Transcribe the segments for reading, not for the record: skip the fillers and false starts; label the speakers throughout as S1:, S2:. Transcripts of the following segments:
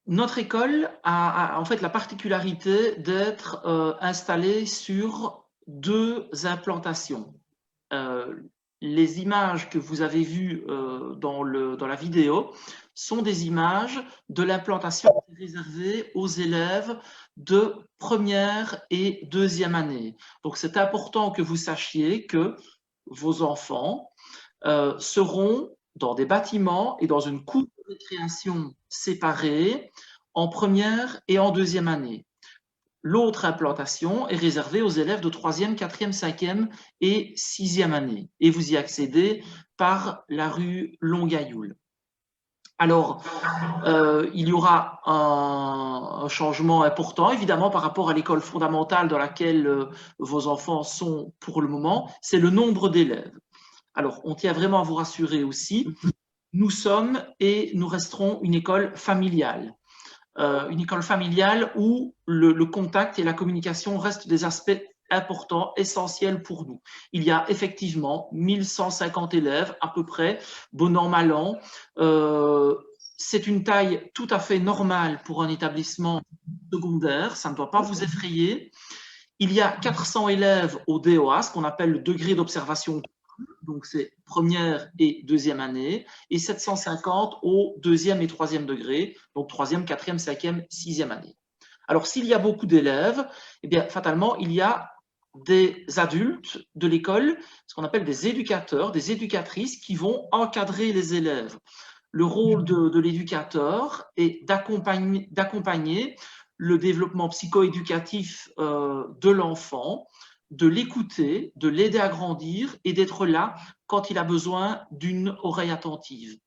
S1: Notre école a en fait la particularité d'être installée sur deux implantations. Euh, les images que vous avez vues dans la vidéo sont des images de l'implantation réservée aux élèves de première et deuxième année. Donc c'est important que vous sachiez que vos enfants seront dans des bâtiments et dans une cour de récréation séparée en première et en deuxième année. L'autre implantation est réservée aux élèves de troisième, quatrième, cinquième et sixième année. Et vous y accédez par la rue Longayoul. Alors, il y aura un changement important, évidemment, par rapport à l'école fondamentale dans laquelle vos enfants sont pour le moment, c'est le nombre d'élèves. Alors, on tient vraiment à vous rassurer aussi, nous sommes et nous resterons une école familiale. Une école familiale où le contact et la communication restent des aspects importants, essentiels pour nous. Il y a effectivement 1150 élèves à peu près, bon an, mal an. C'est une taille tout à fait normale pour un établissement secondaire, ça ne doit pas vous effrayer. Il y a 400 élèves au DOA, ce qu'on appelle le degré d'observation, donc c'est première et deuxième année, et 750 au deuxième et troisième degré, donc troisième, quatrième, cinquième, sixième année. Alors s'il y a beaucoup d'élèves, eh bien fatalement il y a des adultes de l'école, ce qu'on appelle des éducateurs, des éducatrices qui vont encadrer les élèves. Le rôle de l'éducateur est d'accompagner le développement psychoéducatif de l'enfant, de l'écouter, de l'aider à grandir et d'être là quand il a besoin d'une oreille attentive.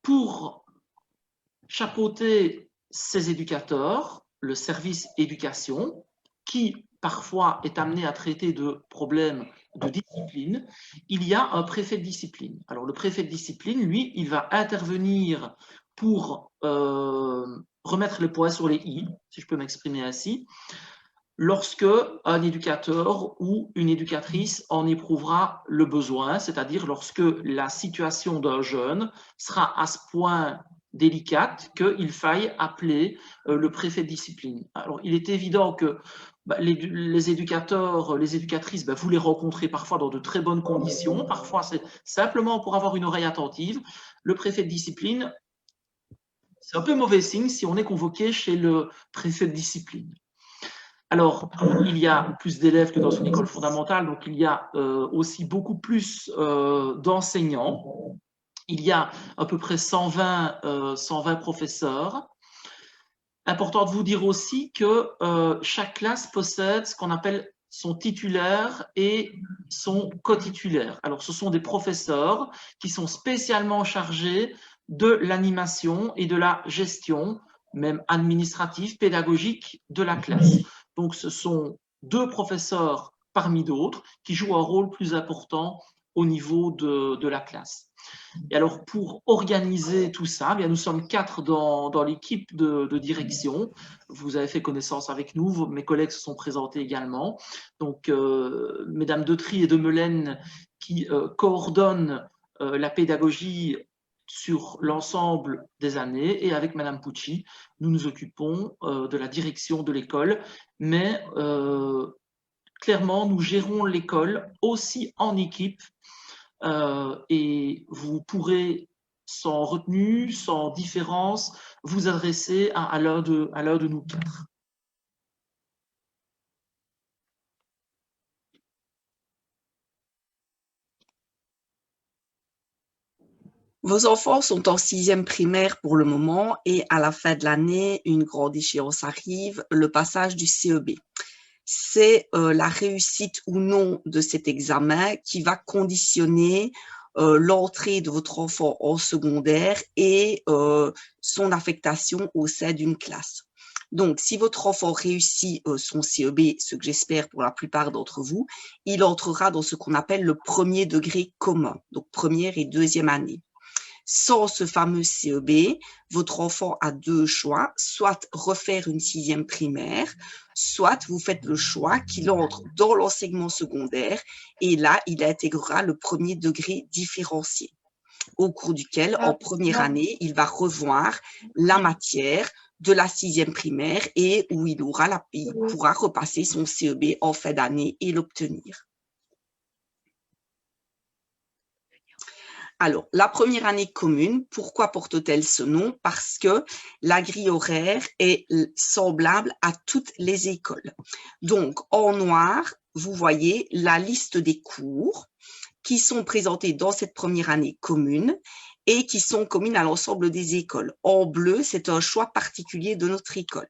S1: Pour chapeauter ces éducateurs, le service éducation, qui parfois est amené à traiter de problèmes de discipline, il y a un préfet de discipline. Alors le préfet de discipline, lui, il va intervenir pour remettre le poids sur les i, si je peux m'exprimer ainsi, lorsque un éducateur ou une éducatrice en éprouvera le besoin, c'est-à-dire lorsque la situation d'un jeune sera à ce point délicate qu'il faille appeler le préfet de discipline. Alors, il est évident que les éducateurs, les éducatrices, vous les rencontrez parfois dans de très bonnes conditions, parfois c'est simplement pour avoir une oreille attentive. Le préfet de discipline, c'est un peu mauvais signe si on est convoqué chez le préfet de discipline. Alors, il y a plus d'élèves que dans une école fondamentale, donc il y a aussi beaucoup plus d'enseignants. Il y a à peu près 120 professeurs. Important de vous dire aussi que chaque classe possède ce qu'on appelle son titulaire et son co-titulaire. Alors, ce sont des professeurs qui sont spécialement chargés de l'animation et de la gestion, même administrative, pédagogique de la classe. Donc, ce sont deux professeurs parmi d'autres qui jouent un rôle plus important au niveau de la classe. Et alors, pour organiser tout ça, bien, nous sommes 4 dans l'équipe de direction. Vous avez fait connaissance avec nous, mes collègues se sont présentés également. Donc, Mesdames Detry et Demelaine qui coordonnent la pédagogie sur l'ensemble des années, et avec Madame Pucci, nous nous occupons de la direction de l'école, mais clairement, nous gérons l'école aussi en équipe et vous pourrez, sans retenue, sans différence, vous adresser à l'un de nous quatre.
S2: Vos enfants sont en 6e primaire pour le moment et à la fin de l'année, une grande échéance arrive, le passage du CEB. C'est la réussite ou non de cet examen qui va conditionner l'entrée de votre enfant en secondaire et son affectation au sein d'une classe. Donc, si votre enfant réussit son CEB, ce que j'espère pour la plupart d'entre vous, il entrera dans ce qu'on appelle le premier degré commun, donc première et deuxième année. Sans ce fameux CEB, votre enfant a deux choix, soit refaire une 6e primaire, soit vous faites le choix qu'il entre dans l'enseignement secondaire et là, il intégrera le premier degré différencié. au cours duquel, en première année, il va revoir la matière de la 6e primaire et où il pourra repasser son CEB en fin d'année et l'obtenir. Alors, la première année commune, pourquoi porte-t-elle ce nom? Parce que la grille horaire est semblable à toutes les écoles. Donc, en noir, vous voyez la liste des cours qui sont présentés dans cette première année commune et qui sont communes à l'ensemble des écoles. En bleu, c'est un choix particulier de notre école.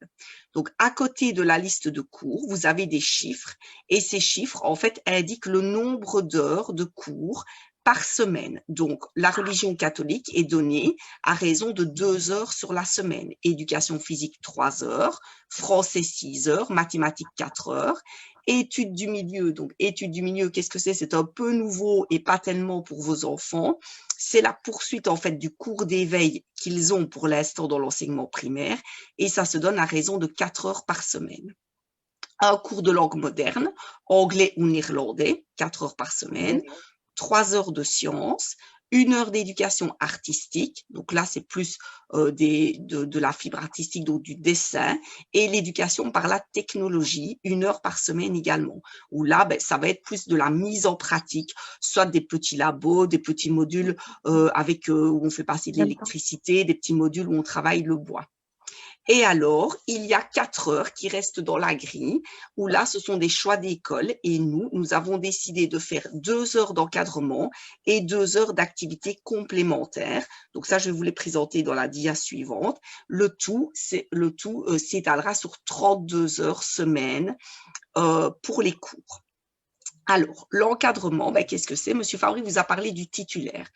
S2: Donc, à côté de la liste de cours, vous avez des chiffres et ces chiffres, en fait, indiquent le nombre d'heures de cours par semaine. Donc, la religion catholique est donnée à raison de 2 heures sur la semaine. Éducation physique, 3 heures. Français, 6 heures. Mathématiques, 4 heures. Études du milieu. Donc, études du milieu, qu'est-ce que c'est? C'est un peu nouveau et pas tellement pour vos enfants. C'est la poursuite, en fait, du cours d'éveil qu'ils ont pour l'instant dans l'enseignement primaire. Et ça se donne à raison de 4 heures par semaine. Un cours de langue moderne, anglais ou néerlandais, 4 heures par semaine. 3 heures de sciences, 1 heure d'éducation artistique, donc là c'est plus de la fibre artistique, donc du dessin, et l'éducation par la technologie, 1 heure par semaine également, où là ça va être plus de la mise en pratique, soit des petits labos, des petits modules où on fait passer de l'électricité, des petits modules où on travaille le bois. Et alors, il y a 4 heures qui restent dans la grille, où là, ce sont des choix d'école. Et nous avons décidé de faire 2 heures d'encadrement et 2 heures d'activité complémentaire. Donc ça, je vais vous les présenter dans la dia suivante. Le tout s'étalera sur 32 heures semaine pour les cours. Alors, l'encadrement, qu'est-ce que c'est? Monsieur Fabry vous a parlé du titulaire.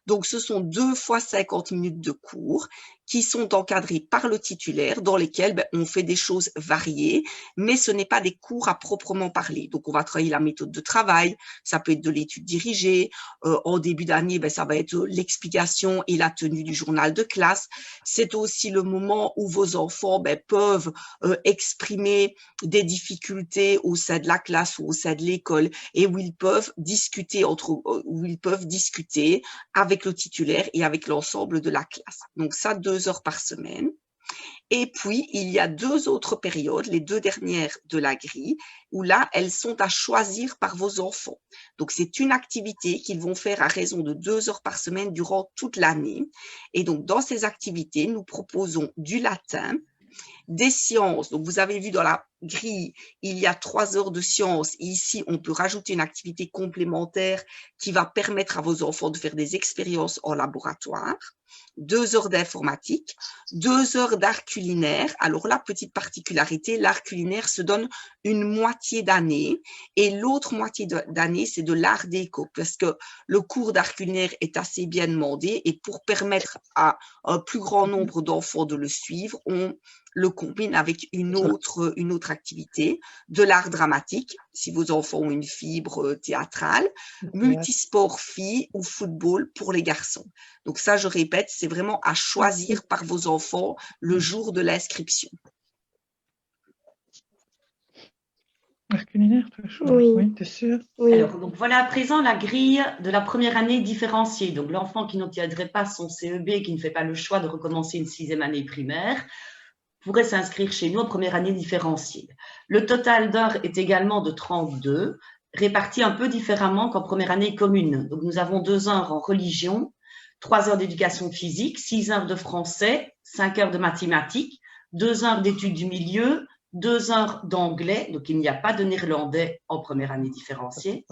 S2: Donc, ce sont 2 fois 50 minutes de cours qui sont encadrés par le titulaire, dans lesquels on fait des choses variées, mais ce n'est pas des cours à proprement parler. Donc, on va travailler la méthode de travail, ça peut être de l'étude dirigée. En début d'année, ça va être l'explication et la tenue du journal de classe. C'est aussi le moment où vos enfants peuvent exprimer des difficultés au sein de la classe ou au sein de l'école et où ils peuvent discuter avec le titulaire et avec l'ensemble de la classe. Donc ça, 2 heures par semaine. Et puis, il y a 2 autres périodes, les 2 dernières de la grille, où là, elles sont à choisir par vos enfants. Donc, c'est une activité qu'ils vont faire à raison de 2 heures par semaine durant toute l'année. Et donc, dans ces activités, nous proposons du latin, des sciences. Donc, vous avez vu dans la grille, il y a 3 heures de sciences. Ici, on peut rajouter une activité complémentaire qui va permettre à vos enfants de faire des expériences en laboratoire. 2 heures d'informatique, 2 heures d'art culinaire. Alors là, petite particularité, l'art culinaire se donne une moitié d'année et l'autre moitié d'année, c'est de l'art déco parce que le cours d'art culinaire est assez bien demandé et pour permettre à un plus grand nombre d'enfants de le suivre, on le combine avec une autre activité, de l'art dramatique, si vos enfants ont une fibre théâtrale, multisport filles ou football pour les garçons. Donc ça, je répète, c'est vraiment à choisir par vos enfants le jour de l'inscription.
S3: Art culinaire, très chaud. Oui, t'es sûr?
S4: Oui. Alors, donc voilà à présent la grille de la première année différenciée. Donc l'enfant qui n'obtiendrait pas son CEB, qui ne fait pas le choix de recommencer une 6e année primaire, pourrait s'inscrire chez nous en première année différenciée. Le total d'heures est également de 32, réparti un peu différemment qu'en première année commune. Donc nous avons 2 heures en religion, 3 heures d'éducation physique, 6 heures de français, 5 heures de mathématiques, 2 heures d'études du milieu, 2 heures d'anglais, donc il n'y a pas de néerlandais en première année différenciée,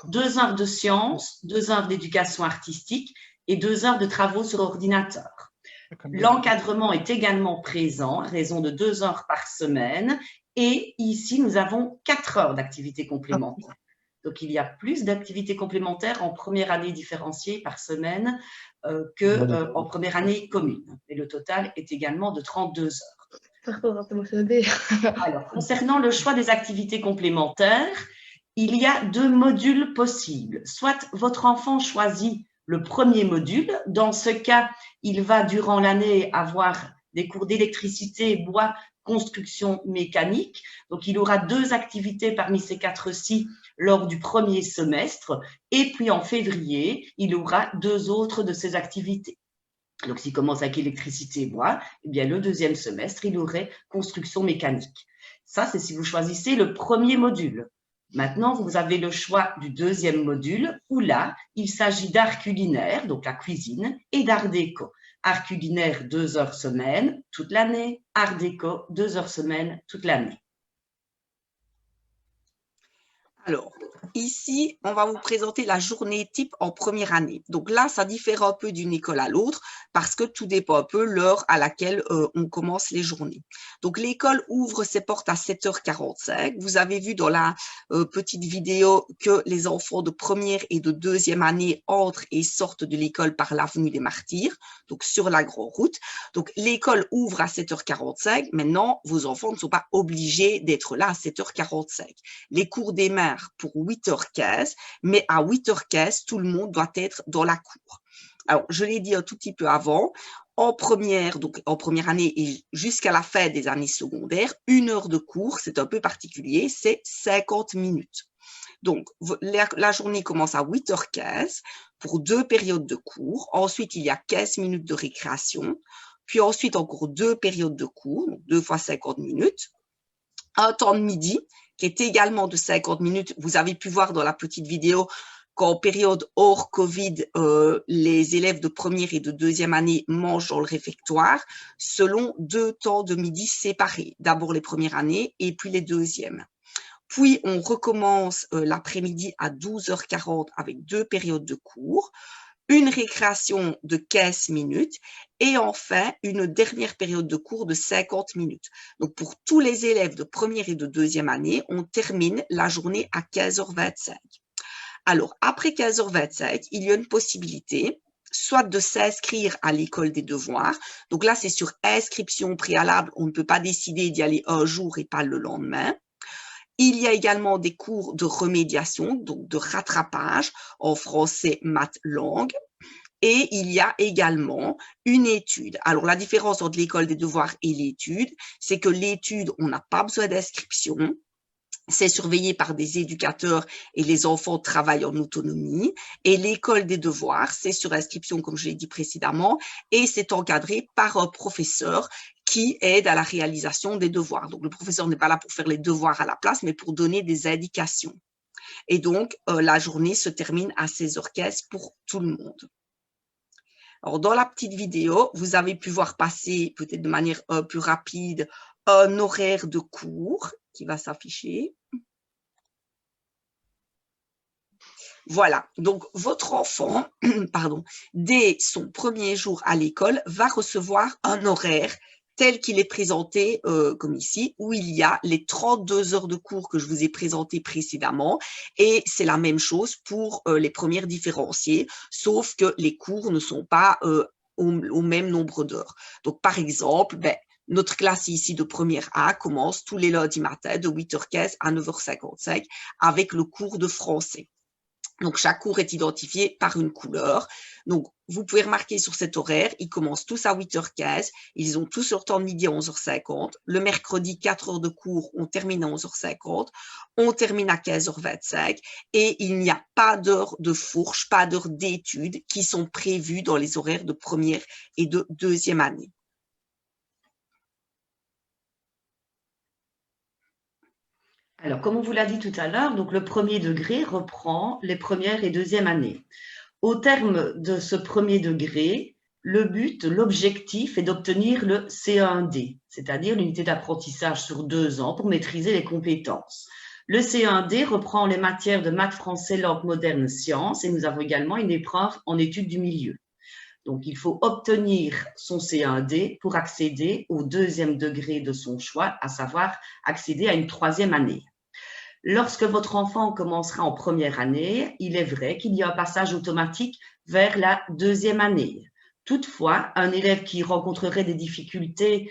S4: 2 heures de sciences, 2 heures d'éducation artistique et 2 heures de travaux sur ordinateur. L'encadrement est également présent à raison de 2 heures par semaine et ici nous avons 4 heures d'activité complémentaire. Donc il y a plus d'activités complémentaires en première année différenciée par semaine qu'en première année commune. Et le total est également de 32 heures. Alors, concernant le choix des activités complémentaires, il y a 2 modules possibles. Soit votre enfant choisit le premier module. Dans ce cas, il va durant l'année avoir des cours d'électricité, bois, construction mécanique. Donc, il aura 2 activités parmi ces 4-ci lors du premier semestre. Et puis, en février, il aura 2 autres de ces activités. Donc, s'il commence avec électricité et bois, eh bien, le deuxième semestre, il aurait construction mécanique. Ça, c'est si vous choisissez le premier module. Maintenant, vous avez le choix du deuxième module où là, il s'agit d'art culinaire, donc la cuisine, et d'art déco. Art culinaire, 2 heures semaine, toute l'année. Art déco, 2 heures semaine, toute l'année.
S2: Alors, ici, on va vous présenter la journée type en première année. Donc là, ça diffère un peu d'une école à l'autre parce que tout dépend un peu l'heure à laquelle on commence les journées. Donc, l'école ouvre ses portes à 7h45. Vous avez vu dans la petite vidéo que les enfants de première et de deuxième année entrent et sortent de l'école par l'avenue des Martyrs, donc sur la grande route. Donc, l'école ouvre à 7h45. Maintenant, vos enfants ne sont pas obligés d'être là à 7h45. Les cours démarrent pour 8h15, mais à 8h15, tout le monde doit être dans la cour. Alors, je l'ai dit un tout petit peu avant, en première année et jusqu'à la fin des années secondaires, 1 heure de cours, c'est un peu particulier, c'est 50 minutes. Donc, la journée commence à 8h15 pour 2 périodes de cours. Ensuite, il y a 15 minutes de récréation. Puis ensuite, encore 2 périodes de cours, donc 2 fois 50 minutes. Un temps de midi, qui est également de 50 minutes. Vous avez pu voir dans la petite vidéo qu'en période hors Covid, les élèves de première et de deuxième année mangent dans le réfectoire selon 2 temps de midi séparés. D'abord les premières années et puis les deuxièmes. Puis, on recommence l'après-midi à 12h40 avec 2 périodes de cours, une récréation de 15 minutes et enfin une dernière période de cours de 50 minutes. Donc, pour tous les élèves de première et de deuxième année, on termine la journée à 15h25. Alors, après 15h25, il y a une possibilité soit de s'inscrire à l'école des devoirs. Donc là, c'est sur inscription préalable. On ne peut pas décider d'y aller un jour et pas le lendemain. Il y a également des cours de remédiation, donc de rattrapage en français, maths, langue. Et il y a également une étude. Alors, la différence entre l'école des devoirs et l'étude, c'est que l'étude, on n'a pas besoin d'inscription. C'est surveillé par des éducateurs et les enfants travaillent en autonomie. Et l'école des devoirs, c'est sur inscription, comme je l'ai dit précédemment, et c'est encadré par un professeur qui aide à la réalisation des devoirs. Donc, le professeur n'est pas là pour faire les devoirs à la place, mais pour donner des indications. Et donc, la journée se termine à 16h15 pour tout le monde. Alors, dans la petite vidéo, vous avez pu voir passer, peut-être de manière un peu rapide, un horaire de cours qui va s'afficher. Voilà, donc votre enfant, dès son premier jour à l'école, va recevoir un horaire tel qu'il est présenté comme ici, où il y a les 32 heures de cours que je vous ai présentées précédemment, et c'est la même chose pour les premières différenciées, sauf que les cours ne sont pas au même nombre d'heures. Donc, par exemple, notre classe ici de première A commence tous les lundis matins de 8h15 à 9h55 avec le cours de français. Donc, chaque cours est identifié par une couleur. Donc, vous pouvez remarquer sur cet horaire, ils commencent tous à 8h15. Ils ont tous leur temps de midi à 11h50. Le mercredi, 4 heures de cours, on termine à 11h50. On termine à 15h25. Et il n'y a pas d'heures de fourche, pas d'heures d'études qui sont prévues dans les horaires de première et de deuxième année.
S4: Alors, comme on vous l'a dit tout à l'heure, donc le premier degré reprend les premières et deuxième années. Au terme de ce premier degré, le but, l'objectif est d'obtenir le CE1D, c'est-à-dire l'unité d'apprentissage sur 2 ans pour maîtriser les compétences. Le CE1D reprend les matières de maths, français, langue moderne, sciences, et nous avons également une épreuve en études du milieu. Donc, il faut obtenir son CE1D pour accéder au deuxième degré de son choix, à savoir accéder à une 3e année. Lorsque votre enfant commencera en première année, il est vrai qu'il y a un passage automatique vers la 2e année. Toutefois, un élève qui rencontrerait des difficultés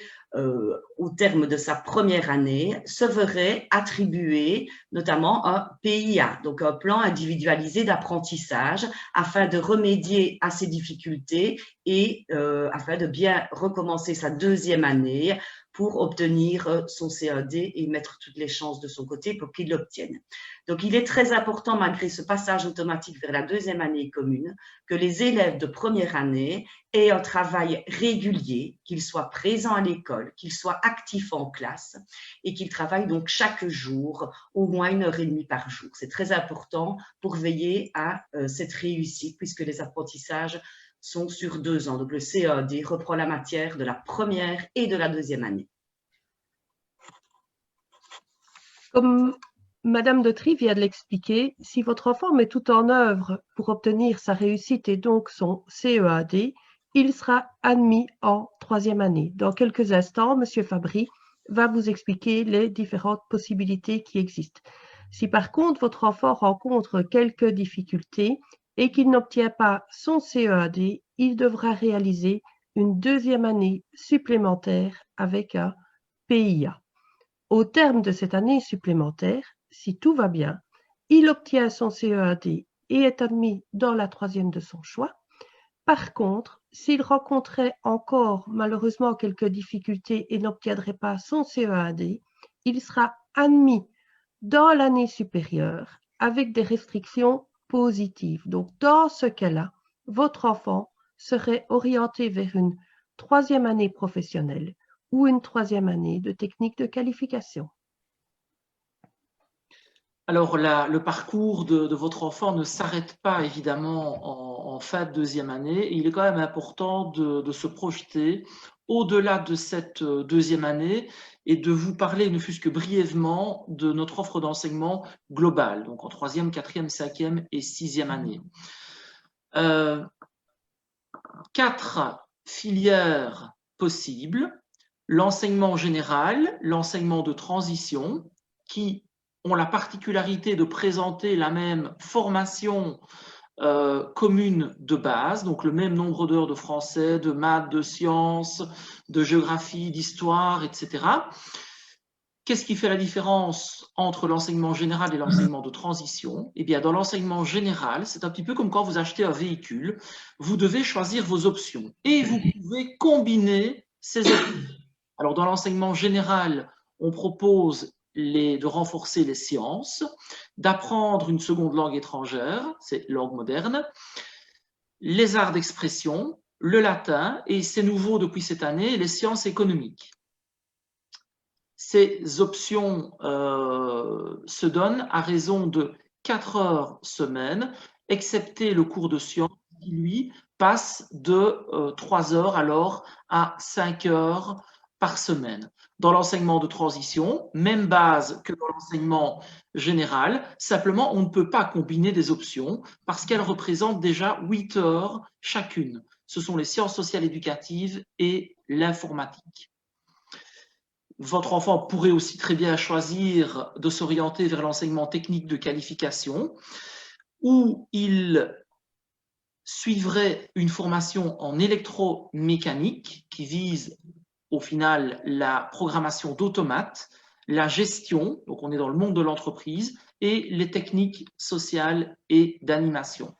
S4: au terme de sa première année, se verrait attribuer notamment un PIA, donc un plan individualisé d'apprentissage, afin de remédier à ces difficultés et afin de bien recommencer sa deuxième année pour obtenir son CAD et mettre toutes les chances de son côté pour qu'il l'obtienne. Donc, il est très important, malgré ce passage automatique vers la deuxième année commune, que les élèves de première année aient un travail régulier, qu'ils soient présents à l'école, qu'ils soient actifs en classe et qu'ils travaillent donc chaque jour au moins 1h30 par jour. C'est très important pour veiller à cette réussite puisque les apprentissages sont sur 2 ans. Donc, le CAD reprend la matière de la première et de la deuxième année.
S5: Comme Madame de Trie vient de l'expliquer, si votre enfant met tout en œuvre pour obtenir sa réussite et donc son CEAD, il sera admis en 3e année. Dans quelques instants, Monsieur Fabry va vous expliquer les différentes possibilités qui existent. Si par contre votre enfant rencontre quelques difficultés et qu'il n'obtient pas son CEAD, il devra réaliser une 2e année supplémentaire avec un PIA. Au terme de cette année supplémentaire, si tout va bien, il obtient son CEAD et est admis dans la 3e de son choix. Par contre, s'il rencontrait encore malheureusement quelques difficultés et n'obtiendrait pas son CEAD, il sera admis dans l'année supérieure avec des restrictions positives. Donc, dans ce cas-là, votre enfant serait orienté vers une 3e année professionnelle ou une 3e année de technique de qualification.
S1: Alors, le parcours de votre enfant ne s'arrête pas évidemment en fin de 2e année. Et il est quand même important de se projeter au-delà de cette 2e année et de vous parler, ne fût-ce que brièvement, de notre offre d'enseignement globale, donc en 3e, 4e, 5e et 6e année. 4 filières possibles: l'enseignement général, l'enseignement de transition, qui ont la particularité de présenter la même formation commune de base, donc le même nombre d'heures de français, de maths, de sciences, de géographie, d'histoire, etc. Qu'est-ce qui fait la différence entre l'enseignement général et l'enseignement de transition? Eh bien, dans l'enseignement général, c'est un petit peu comme quand vous achetez un véhicule, vous devez choisir vos options et vous pouvez combiner ces options. Alors, dans l'enseignement général, on propose de renforcer les sciences, d'apprendre une seconde langue étrangère, c'est langue moderne, les arts d'expression, le latin et c'est nouveau depuis cette année, les sciences économiques. Ces options se donnent à raison de 4 heures semaine, excepté le cours de sciences qui, lui, passe de 3 heures alors à 5 heures par semaine. Dans l'enseignement de transition, même base que dans l'enseignement général, simplement on ne peut pas combiner des options parce qu'elles représentent déjà 8 heures chacune. Ce sont les sciences sociales éducatives et l'informatique. Votre enfant pourrait aussi très bien choisir de s'orienter vers l'enseignement technique de qualification où il suivrait une formation en électromécanique qui vise au final la programmation d'automates, la gestion, donc on est dans le monde de l'entreprise, et les techniques sociales et d'animation.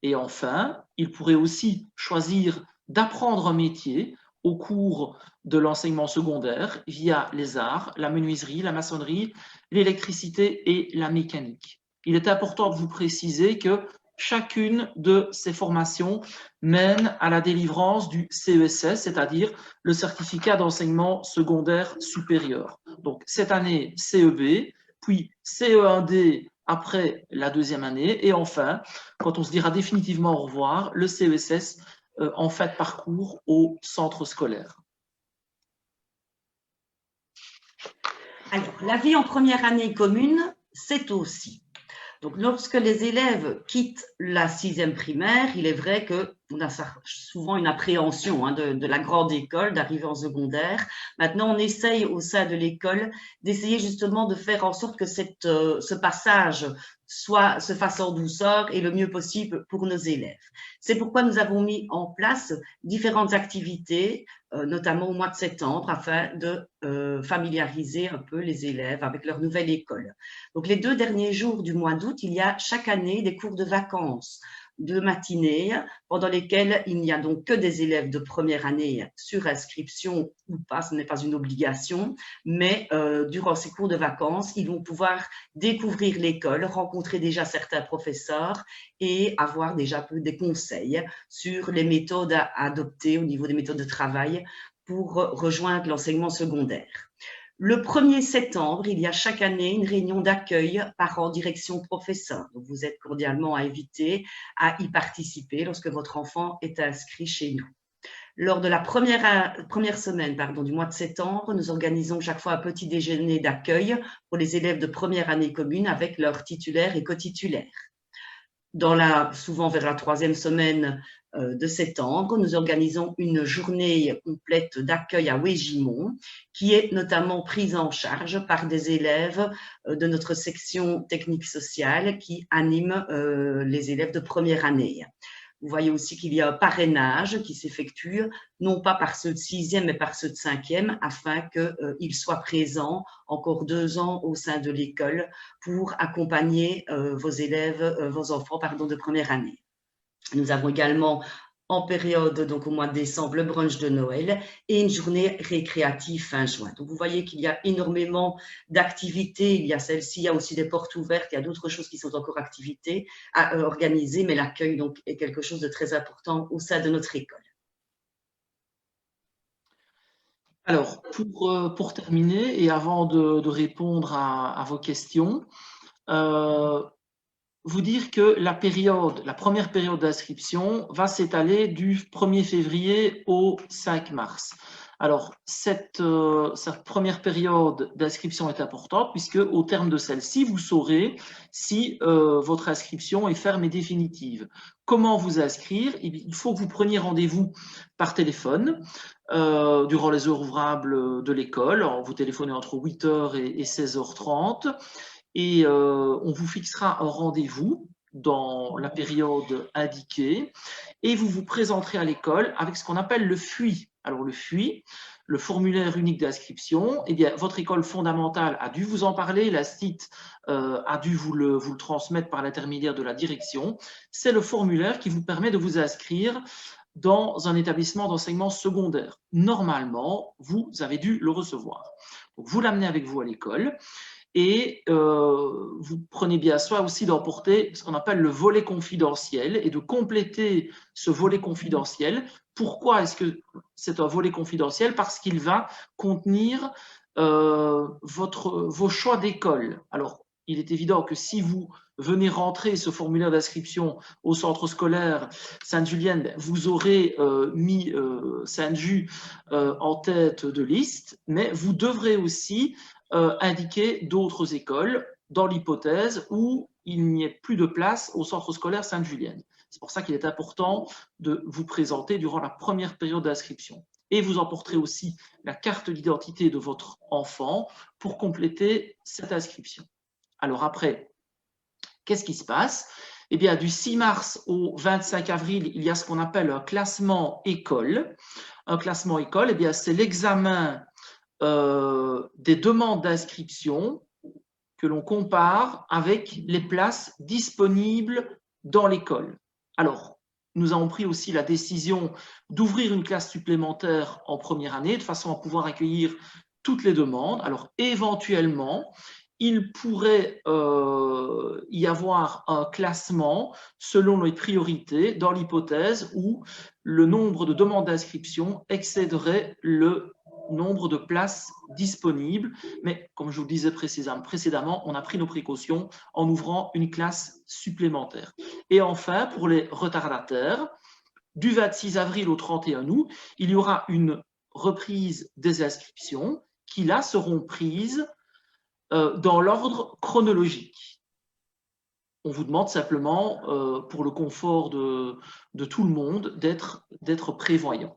S1: Et enfin, il pourrait aussi choisir d'apprendre un métier au cours de l'enseignement secondaire via les arts, la menuiserie, la maçonnerie, l'électricité et la mécanique. Il est important de vous préciser que chacune de ces formations mène à la délivrance du CESS, c'est-à-dire le certificat d'enseignement secondaire supérieur. Donc cette année CEB, puis CE1D après la 2e année, et enfin, quand on se dira définitivement au revoir, le CESS en fin de parcours au centre scolaire.
S4: Alors, la vie en première année commune, c'est aussi. Donc, lorsque les élèves quittent la 6e primaire, il est vrai que on a souvent une appréhension de la grande école, d'arriver en secondaire. Maintenant, on essaye au sein de l'école d'essayer justement de faire en sorte que ce passage se fasse en douceur et le mieux possible pour nos élèves. C'est pourquoi nous avons mis en place différentes activités, notamment au mois de septembre, afin de familiariser un peu les élèves avec leur nouvelle école. Donc, les 2 derniers jours du mois d'août, il y a chaque année des cours de vacances de matinée, pendant lesquels il n'y a donc que des élèves de première année sur inscription ou pas, ce n'est pas une obligation, mais durant ces cours de vacances, ils vont pouvoir découvrir l'école, rencontrer déjà certains professeurs et avoir déjà peu des conseils sur les méthodes à adopter au niveau des méthodes de travail pour rejoindre l'enseignement secondaire. Le 1er septembre, il y a chaque année une réunion d'accueil parents direction professeur. Donc, vous êtes cordialement invités à y participer lorsque votre enfant est inscrit chez nous. Lors de la première semaine du mois de septembre, nous organisons chaque fois un petit déjeuner d'accueil pour les élèves de première année commune avec leurs titulaires et co-titulaires. Souvent vers la 3e semaine de septembre, nous organisons une journée complète d'accueil à Wégimont, qui est notamment prise en charge par des élèves de notre section technique sociale qui animent les élèves de première année. Vous voyez aussi qu'il y a un parrainage qui s'effectue, non pas par ceux de 6e, mais par ceux de 5e, afin qu'ils soient présents encore 2 ans au sein de l'école pour accompagner vos enfants de première année. Nous avons également en période, donc au mois de décembre, le brunch de Noël et une journée récréative fin juin. Donc, vous voyez qu'il y a énormément d'activités. Il y a celle-ci, il y a aussi des portes ouvertes, il y a d'autres choses qui sont encore activités à organiser, mais l'accueil donc est quelque chose de très important au sein de notre école.
S1: Alors, pour terminer et avant de répondre à vos questions, vous dire que la première période d'inscription va s'étaler du 1er février au 5 mars. Alors, cette première période d'inscription est importante puisque au terme de celle-ci, vous saurez si votre inscription est ferme et définitive. Comment vous inscrire? Il faut que vous preniez rendez-vous par téléphone durant les heures ouvrables de l'école. Vous téléphonez entre 8h et 16h30. Et on vous fixera un rendez-vous dans la période indiquée et vous vous présenterez à l'école avec ce qu'on appelle le FUI. Alors le FUI, le formulaire unique d'inscription, eh bien, votre école fondamentale a dû vous en parler, la STIT a dû vous le transmettre par l'intermédiaire de la direction. C'est le formulaire qui vous permet de vous inscrire dans un établissement d'enseignement secondaire. Normalement, vous avez dû le recevoir. Donc, vous l'amenez avec vous à l'école. Et vous prenez bien soin aussi d'emporter ce qu'on appelle le volet confidentiel et de compléter ce volet confidentiel. Pourquoi est-ce que c'est un volet confidentiel? Parce qu'il va contenir vos choix d'école. Alors, il est évident que si vous venez rentrer ce formulaire d'inscription au centre scolaire Sainte-Julienne, vous aurez mis Sainte-Ju en tête de liste, mais vous devrez aussi indiquer d'autres écoles dans l'hypothèse où il n'y ait plus de place au centre scolaire Sainte-Julienne. C'est pour ça qu'il est important de vous présenter durant la première période d'inscription. Et vous emporterez aussi la carte d'identité de votre enfant pour compléter cette inscription. Alors après, qu'est-ce qui se passe? Eh bien, du 6 mars au 25 avril, il y a ce qu'on appelle un classement école. Un classement école, eh bien, c'est l'examen des demandes d'inscription que l'on compare avec les places disponibles dans l'école. Alors, nous avons pris aussi la décision d'ouvrir une classe supplémentaire en première année de façon à pouvoir accueillir toutes les demandes. Alors, éventuellement, il pourrait y avoir un classement selon les priorités dans l'hypothèse où le nombre de demandes d'inscription excéderait le nombre de places disponibles. Mais comme je vous le disais précédemment, on a pris nos précautions en ouvrant une classe supplémentaire. Et enfin, pour les retardataires, du 26 avril au 31 août, il y aura une reprise des inscriptions qui, là, seront prises dans l'ordre chronologique. on vous demande simplement, pour le confort de tout le monde, d'être prévoyant.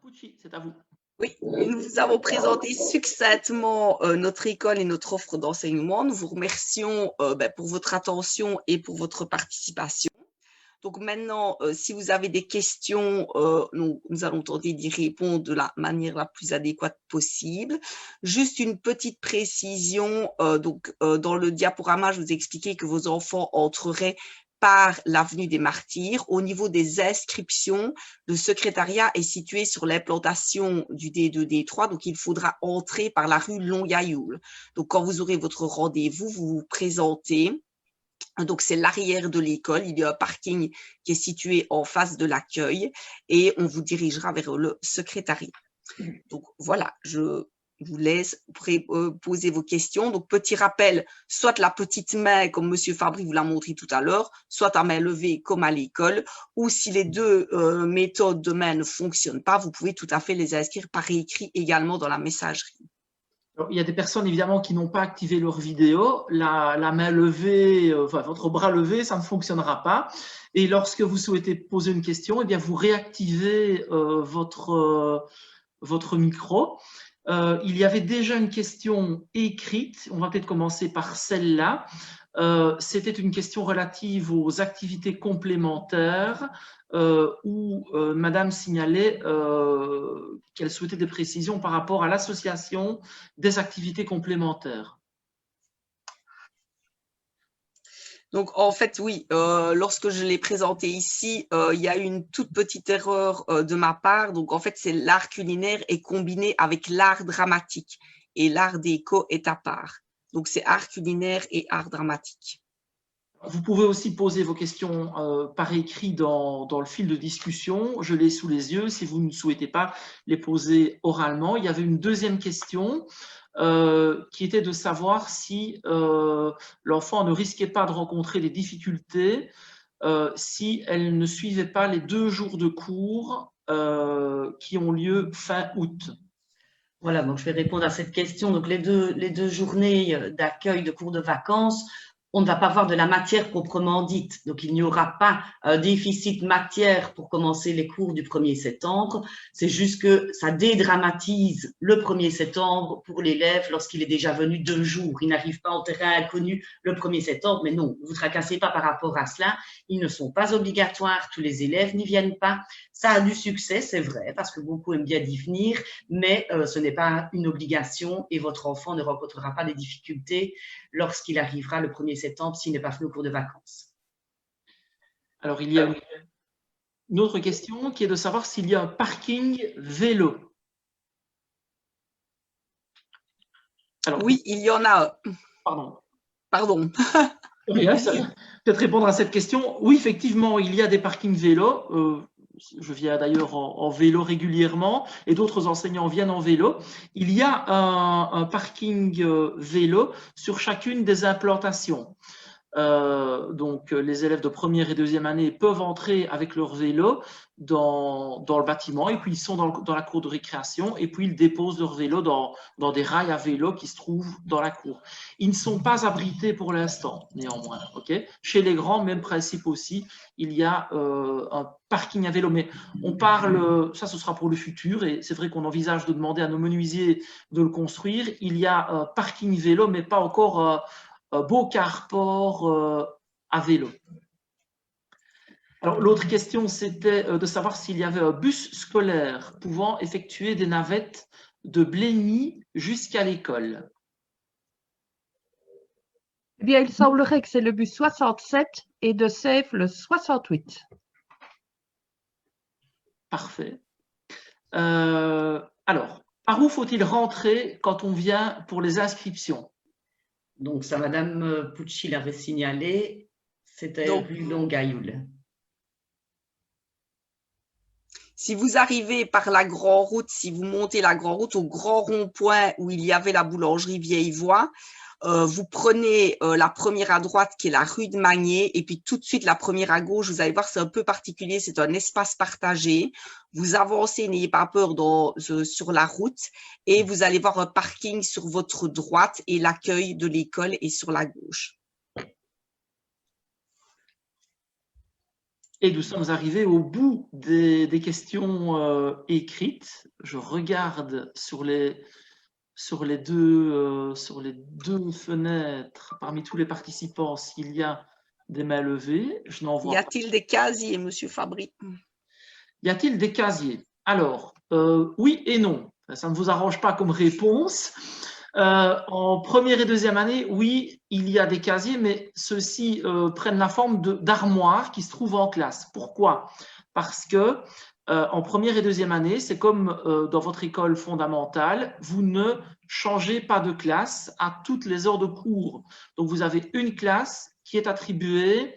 S1: Pucci, c'est à vous.
S2: Oui, nous vous avons présenté succinctement notre école et notre offre d'enseignement. Nous vous remercions pour votre attention et pour votre participation. Donc maintenant, si vous avez des questions, nous allons tenter d'y répondre de la manière la plus adéquate possible. Juste une petite précision, dans le diaporama, je vous ai expliqué que vos enfants entreraient par l'avenue des Martyrs. Au niveau des inscriptions, le secrétariat est situé sur l'implantation du D2, D3, donc il faudra entrer par la rue Long-Gailloul. Donc quand vous aurez votre rendez-vous, vous vous présentez. Donc, c'est l'arrière de l'école. Il y a un parking qui est situé en face de l'accueil et on vous dirigera vers le secrétariat. Donc, voilà, je vous laisse poser vos questions. Donc, petit rappel, soit la petite main, comme Monsieur Fabry vous l'a montré tout à l'heure, soit à main levée, comme à l'école, ou si les deux méthodes de main ne fonctionnent pas, vous pouvez tout à fait les inscrire par écrit également dans la messagerie.
S1: Alors, il y a des personnes évidemment qui n'ont pas activé leur vidéo. La main levée, votre bras levé, ça ne fonctionnera pas. Et lorsque vous souhaitez poser une question, eh bien, vous réactivez votre micro. Il y avait déjà une question écrite. On va peut-être commencer par celle-là. C'était une question relative aux activités complémentaires où Madame signalait qu'elle souhaitait des précisions par rapport à l'association des activités complémentaires.
S2: Donc, en fait, oui, lorsque je l'ai présenté ici, il y a eu une toute petite erreur de ma part. Donc, en fait, c'est l'art culinaire est combiné avec l'art dramatique et l'art déco est à part. Donc, c'est art culinaire et art dramatique.
S1: Vous pouvez aussi poser vos questions par écrit dans le fil de discussion. Je l'ai sous les yeux. Si vous ne souhaitez pas les poser oralement, il y avait une deuxième question qui était de savoir si l'enfant ne risquait pas de rencontrer des difficultés si elle ne suivait pas les 2 jours de cours qui ont lieu fin août.
S4: Voilà, donc je vais répondre à cette question. Donc les deux journées d'accueil de cours de vacances, on ne va pas voir de la matière proprement dite. Donc, il n'y aura pas un déficit matière pour commencer les cours du 1er septembre. C'est juste que ça dédramatise le 1er septembre pour l'élève lorsqu'il est déjà venu 2 jours. Il n'arrive pas en terrain inconnu le 1er septembre, mais non, ne vous tracassez pas par rapport à cela. Ils ne sont pas obligatoires, tous les élèves n'y viennent pas. Ça a du succès, c'est vrai, parce que beaucoup aiment bien y venir, mais ce n'est pas une obligation et votre enfant ne rencontrera pas des difficultés lorsqu'il arrivera le 1er septembre s'il n'est pas venu au cours de vacances.
S1: Alors, il y a une autre question qui est de savoir s'il y a un parking vélo.
S2: Alors, oui, il y en a. Pardon.
S1: Peut-être répondre à cette question. Oui, effectivement, il y a des parkings vélo. Je viens d'ailleurs en vélo régulièrement et d'autres enseignants viennent en vélo. Il y a un parking vélo sur chacune des implantations. Donc, les élèves de première et deuxième année peuvent entrer avec leur vélo dans le bâtiment et puis ils sont dans la cour de récréation et puis ils déposent leur vélo dans des rails à vélo qui se trouvent dans la cour. Ils ne sont pas abrités pour l'instant, néanmoins. Okay, chez les grands, même principe aussi, il y a un parking à vélo. Mais on parle, ça ce sera pour le futur et c'est vrai qu'on envisage de demander à nos menuisiers de le construire. Il y a un parking vélo, mais pas encore un beau carport à vélo. Alors, l'autre question, c'était de savoir s'il y avait un bus scolaire pouvant effectuer des navettes de Blény jusqu'à l'école.
S5: Eh bien, il semblerait que c'est le bus 67 et de Sèvres le 68.
S1: Parfait. Alors, par où faut-il rentrer quand on vient pour les inscriptions?
S4: Donc, ça, Madame Pucci l'avait signalé, c'était rue Long-Gailloul.
S2: Si vous arrivez par la Grande Route, si vous montez la Grande Route au grand rond-point où il y avait la boulangerie Vieille-Voie, vous prenez la première à droite qui est la rue de Magné et puis tout de suite la première à gauche, vous allez voir c'est un peu particulier, c'est un espace partagé. Vous avancez, n'ayez pas peur sur la route et vous allez voir un parking sur votre droite et l'accueil de l'école est sur la gauche.
S1: Et nous sommes arrivés au bout des questions écrites. Je regarde sur les deux fenêtres, parmi tous les participants, s'il y a des mains levées. Je n'en vois
S2: Y
S1: pas.
S2: a-t-il des casiers, Monsieur Fabry?
S1: Y a-t-il des casiers? Alors, oui et non. Ça ne vous arrange pas comme réponse. En première et deuxième année, oui, il y a des casiers, mais ceux-ci prennent la forme d'armoires qui se trouvent en classe. Pourquoi? Parce que en première et deuxième année, c'est comme dans votre école fondamentale, vous ne changez pas de classe à toutes les heures de cours. Donc, vous avez une classe qui est attribuée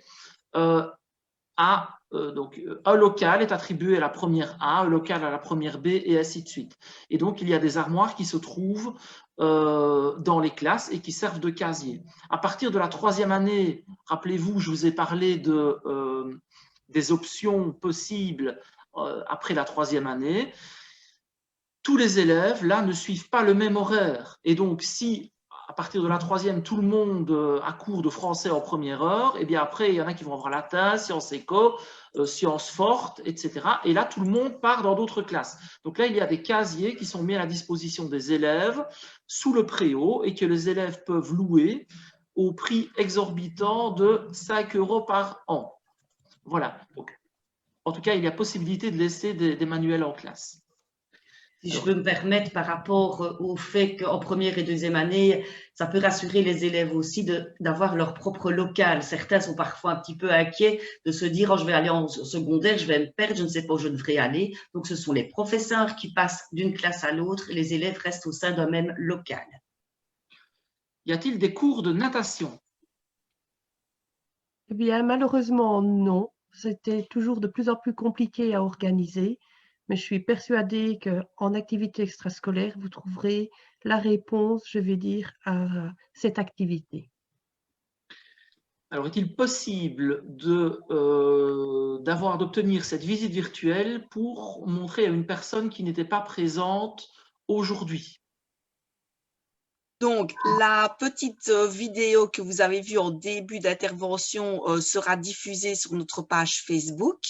S1: donc, un local est attribué à la première A, un local à la première B, et ainsi de suite. Et donc, il y a des armoires qui se trouvent dans les classes et qui servent de casier. À partir de la troisième année, rappelez-vous, je vous ai parlé des options possibles après la troisième année. Tous les élèves, là, ne suivent pas le même horaire. Et donc, si à partir de la troisième, tout le monde a cours de français en première heure, et bien après, il y en a qui vont avoir latin, sciences éco, sciences fortes, etc. Et là, tout le monde part dans d'autres classes. Donc là, il y a des casiers qui sont mis à la disposition des élèves sous le préau et que les élèves peuvent louer au prix exorbitant de 5 € par an. Voilà. Donc, en tout cas, il y a possibilité de laisser des manuels en classe.
S4: Si je peux me permettre, par rapport au fait qu'en première et deuxième année, ça peut rassurer les élèves aussi d'avoir leur propre local. Certains sont parfois un petit peu inquiets de se dire oh, je vais aller en secondaire, je vais me perdre, je ne sais pas où je devrais aller. Donc, ce sont les professeurs qui passent d'une classe à l'autre et les élèves restent au sein d'un même local.
S1: Y a-t-il des cours de natation?
S5: Eh bien, malheureusement, non. C'était toujours de plus en plus compliqué à organiser. Mais je suis persuadée qu'en activité extrascolaire, vous trouverez la réponse, je vais dire, à cette activité.
S1: Alors, est-il possible d'obtenir cette visite virtuelle pour montrer à une personne qui n'était pas présente aujourd'hui?
S2: Donc, la petite vidéo que vous avez vue en début d'intervention sera diffusée sur notre page Facebook.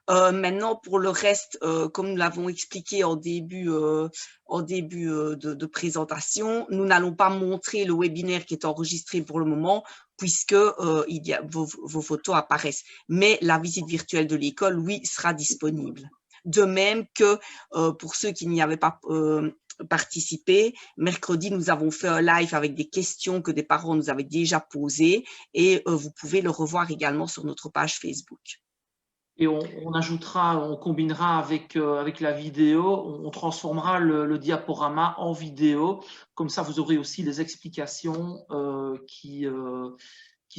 S2: Maintenant, pour le reste, comme nous l'avons expliqué en début de présentation, nous n'allons pas montrer le webinaire qui est enregistré pour le moment, puisque vos photos apparaissent. Mais la visite virtuelle de l'école, oui, sera disponible. De même que pour ceux qui n'y avaient pas participé, mercredi, nous avons fait un live avec des questions que des parents nous avaient déjà posées et vous pouvez le revoir également sur notre page Facebook.
S1: Et on combinera avec la vidéo, on transformera le diaporama en vidéo. Comme ça, vous aurez aussi les explications qui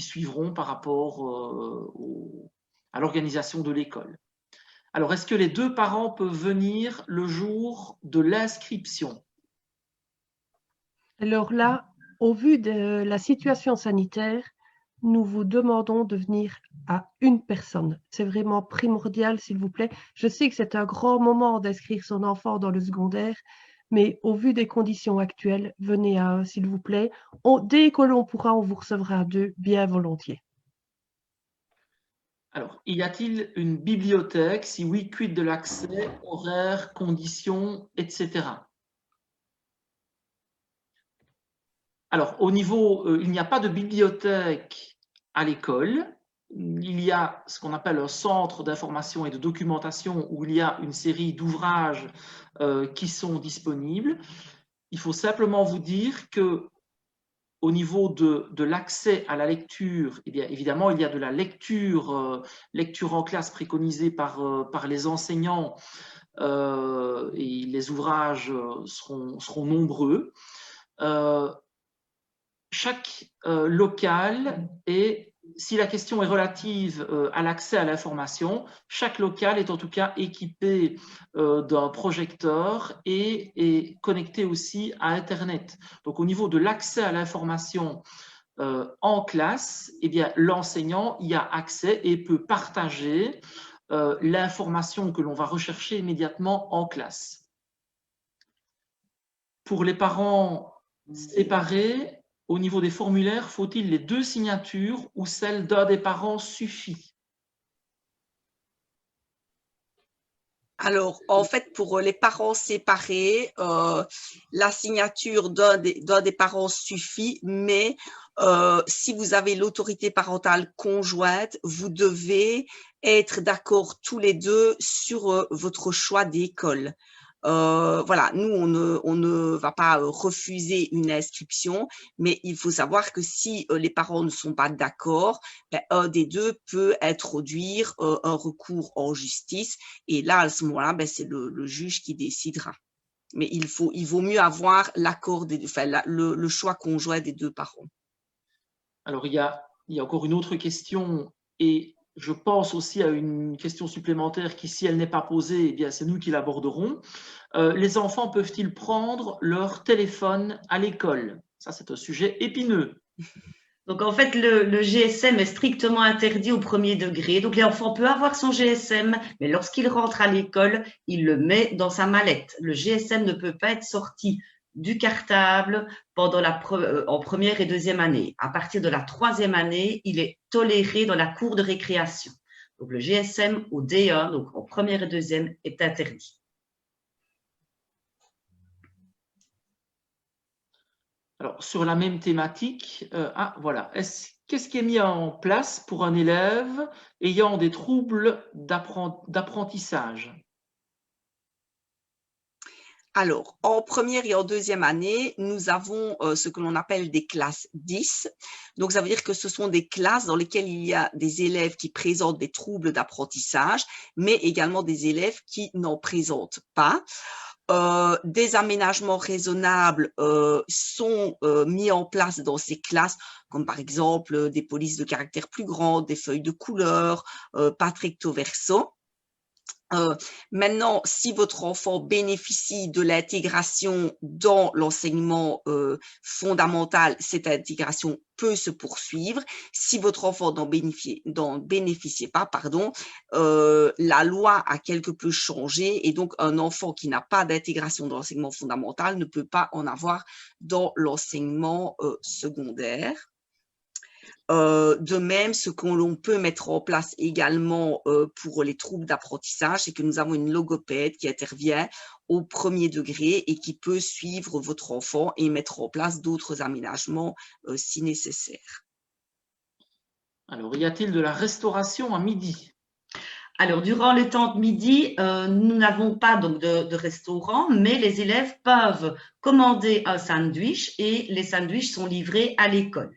S1: suivront par rapport à l'organisation de l'école. Alors, est-ce que les deux parents peuvent venir le jour de l'inscription?
S5: Alors là, au vu de la situation sanitaire, nous vous demandons de venir à une personne. C'est vraiment primordial, s'il vous plaît. Je sais que c'est un grand moment d'inscrire son enfant dans le secondaire, mais au vu des conditions actuelles, venez à un, s'il vous plaît. Dès que l'on pourra, on vous recevra à deux, bien volontiers.
S1: Alors, y a-t-il une bibliothèque? Si oui, quid de l'accès, horaires, conditions, etc. Alors, au niveau, il n'y a pas de bibliothèque à l'école. Il y a ce qu'on appelle un centre d'information et de documentation où il y a une série d'ouvrages qui sont disponibles. Il faut simplement vous dire que au niveau de l'accès à la lecture, eh bien, évidemment, il y a de la lecture en classe préconisée par les enseignants et les ouvrages seront nombreux. Chaque local est, si la question est relative à l'accès à l'information, chaque local est en tout cas équipé d'un projecteur et est connecté aussi à Internet. Donc, au niveau de l'accès à l'information en classe, eh bien, l'enseignant y a accès et peut partager l'information que l'on va rechercher immédiatement en classe. Pour les parents séparés, au niveau des formulaires, faut-il les deux signatures ou celle d'un des parents suffit?
S2: Alors, en fait, pour les parents séparés, la signature d'un des parents suffit, mais si vous avez l'autorité parentale conjointe, vous devez être d'accord tous les deux sur votre choix d'école. Voilà, nous, on ne va pas refuser une inscription, mais il faut savoir que si les parents ne sont pas d'accord, ben, un des deux peut introduire un recours en justice, et là, à ce moment-là, ben, c'est le juge qui décidera. Mais il vaut mieux avoir l'accord le choix conjoint des deux parents.
S1: Alors, il y a encore une autre question, et je pense aussi à une question supplémentaire qui, si elle n'est pas posée, eh bien, c'est nous qui l'aborderons. Les enfants peuvent-ils prendre leur téléphone à l'école? Ça, c'est un sujet épineux.
S4: Donc, en fait, le GSM est strictement interdit au premier degré. Donc, l'enfant peut avoir son GSM, mais lorsqu'il rentre à l'école, il le met dans sa mallette. Le GSM ne peut pas être sorti du cartable pendant en première et deuxième année. À partir de la troisième année, il est toléré dans la cour de récréation. Donc, le GSM au D1, donc en première et deuxième, est interdit.
S1: Alors, sur la même thématique, voilà. Qu'est-ce qui est mis en place pour un élève ayant des troubles d'apprentissage?
S2: Alors, en première et en deuxième année, nous avons ce que l'on appelle des classes 10. Donc, ça veut dire que ce sont des classes dans lesquelles il y a des élèves qui présentent des troubles d'apprentissage, mais également des élèves qui n'en présentent pas. Des aménagements raisonnables sont mis en place dans ces classes, comme par exemple des polices de caractère plus grandes, des feuilles de couleur, pas recto verso. Maintenant, si votre enfant bénéficie de l'intégration dans l'enseignement fondamental, cette intégration peut se poursuivre. Si votre enfant n'en bénéficiait pas, la loi a quelque peu changé, et donc un enfant qui n'a pas d'intégration dans l'enseignement fondamental ne peut pas en avoir dans l'enseignement secondaire. De même, ce que l'on peut mettre en place également pour les troubles d'apprentissage, c'est que nous avons une logopède qui intervient au premier degré et qui peut suivre votre enfant et mettre en place d'autres aménagements si nécessaire.
S1: Alors, y a-t-il de la restauration à midi?
S4: Alors, durant le temps de midi, nous n'avons pas donc de restaurant, mais les élèves peuvent commander un sandwich et les sandwichs sont livrés à l'école.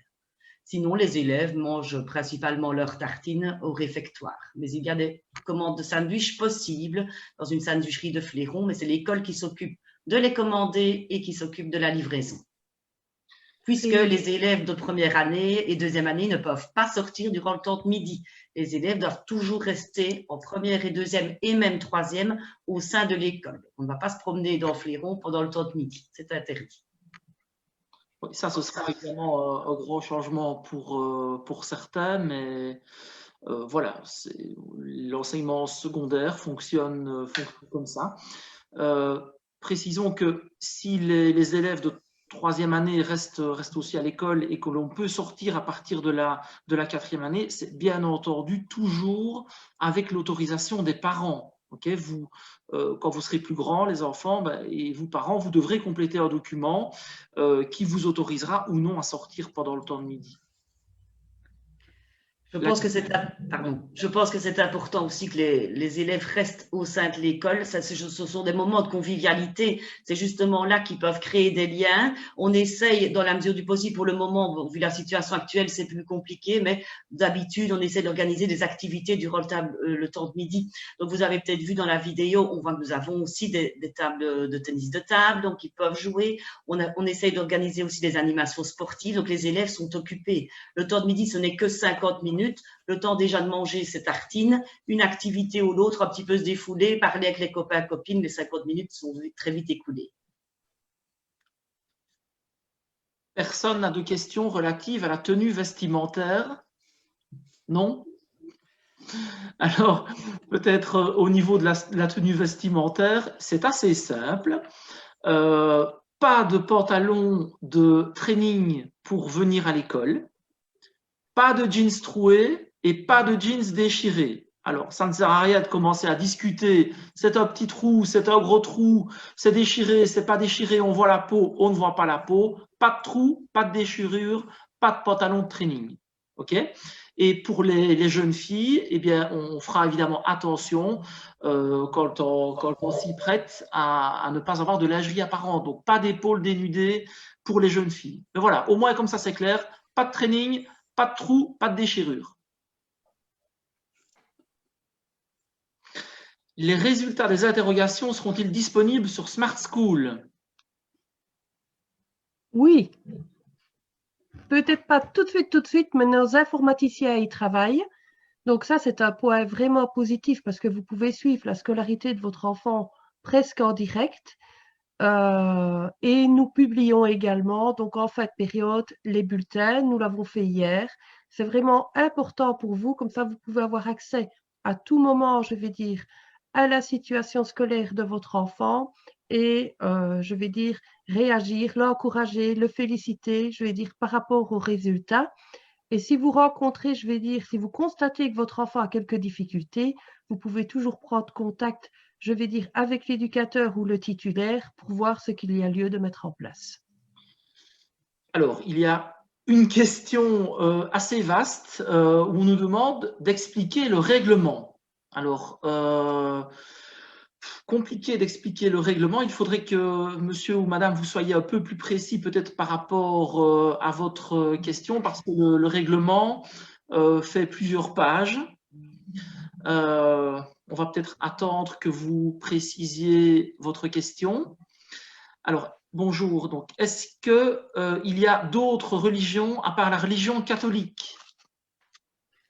S4: Sinon, les élèves mangent principalement leurs tartines au réfectoire. Mais il y a des commandes de sandwich possibles dans une sandwicherie de Fléron, mais c'est l'école qui s'occupe de les commander et qui s'occupe de la livraison. Puisque les élèves de première année et deuxième année ne peuvent pas sortir durant le temps de midi. Les élèves doivent toujours rester en première et deuxième et même troisième au sein de l'école. On ne va pas se promener dans Fléron pendant le temps de midi. C'est interdit.
S1: Oui, ça, ce sera évidemment un grand changement pour certains, mais voilà, l'enseignement secondaire fonctionne comme ça. Précisons que si les élèves de troisième année restent aussi à l'école et que l'on peut sortir à partir de la quatrième année, c'est bien entendu toujours avec l'autorisation des parents. Okay, quand vous serez plus grands, les enfants, et vous parents, vous devrez compléter un document qui vous autorisera ou non à sortir pendant le temps de midi.
S4: Je pense que c'est important aussi que les élèves restent au sein de l'école. Ce sont des moments de convivialité. C'est justement là qu'ils peuvent créer des liens. On essaye, dans la mesure du possible, pour le moment, vu la situation actuelle, c'est plus compliqué, mais d'habitude, on essaie d'organiser des activités durant le temps de midi. Donc, vous avez peut-être vu dans la vidéo, on voit que nous avons aussi des tables de tennis de table, donc ils peuvent jouer. On essaye d'organiser aussi des animations sportives, donc les élèves sont occupés. Le temps de midi, ce n'est que 50 minutes. Le temps déjà de manger ses tartines, une activité ou l'autre, un petit peu se défouler, parler avec les copains et copines, les 50 minutes sont très vite écoulées.
S1: Personne n'a de questions relatives à la tenue vestimentaire? Non? Alors, peut-être au niveau de la tenue vestimentaire, c'est assez simple. Pas de pantalon de training pour venir à l'école. Pas de jeans troués et pas de jeans déchirés. Alors, ça ne sert à rien de commencer à discuter. C'est un petit trou, c'est un gros trou, c'est déchiré, c'est pas déchiré, on voit la peau, on ne voit pas la peau. Pas de trou, pas de déchirure, pas de pantalon de training. OK? Et pour les jeunes filles, eh bien, on fera évidemment attention quand on s'y prête à ne pas avoir de lingerie apparente. Donc, pas d'épaules dénudées pour les jeunes filles. Mais voilà, au moins comme ça, c'est clair. Pas de training, pas de trou, pas de déchirure. Les résultats des interrogations seront-ils disponibles sur Smart School?
S5: Oui. Peut-être pas tout de suite, mais nos informaticiens y travaillent. Donc ça, c'est un point vraiment positif parce que vous pouvez suivre la scolarité de votre enfant presque en direct. Et nous publions également, donc en fin de période, les bulletins. Nous l'avons fait hier. C'est vraiment important pour vous, comme ça vous pouvez avoir accès à tout moment, je vais dire, à la situation scolaire de votre enfant et, je vais dire, réagir, l'encourager, le féliciter, je vais dire, par rapport aux résultats. Et si vous rencontrez, je vais dire, si vous constatez que votre enfant a quelques difficultés, vous pouvez toujours prendre contact, je vais dire, avec l'éducateur ou le titulaire pour voir ce qu'il y a lieu de mettre en place.
S1: Alors, il y a une question assez vaste où on nous demande d'expliquer le règlement. Alors, compliqué d'expliquer le règlement. Il faudrait que monsieur ou madame, vous soyez un peu plus précis peut-être par rapport à votre question parce que le règlement fait plusieurs pages. On va peut-être attendre que vous précisiez votre question. Alors, bonjour. Donc, est-ce qu'il y a d'autres religions à part la religion catholique?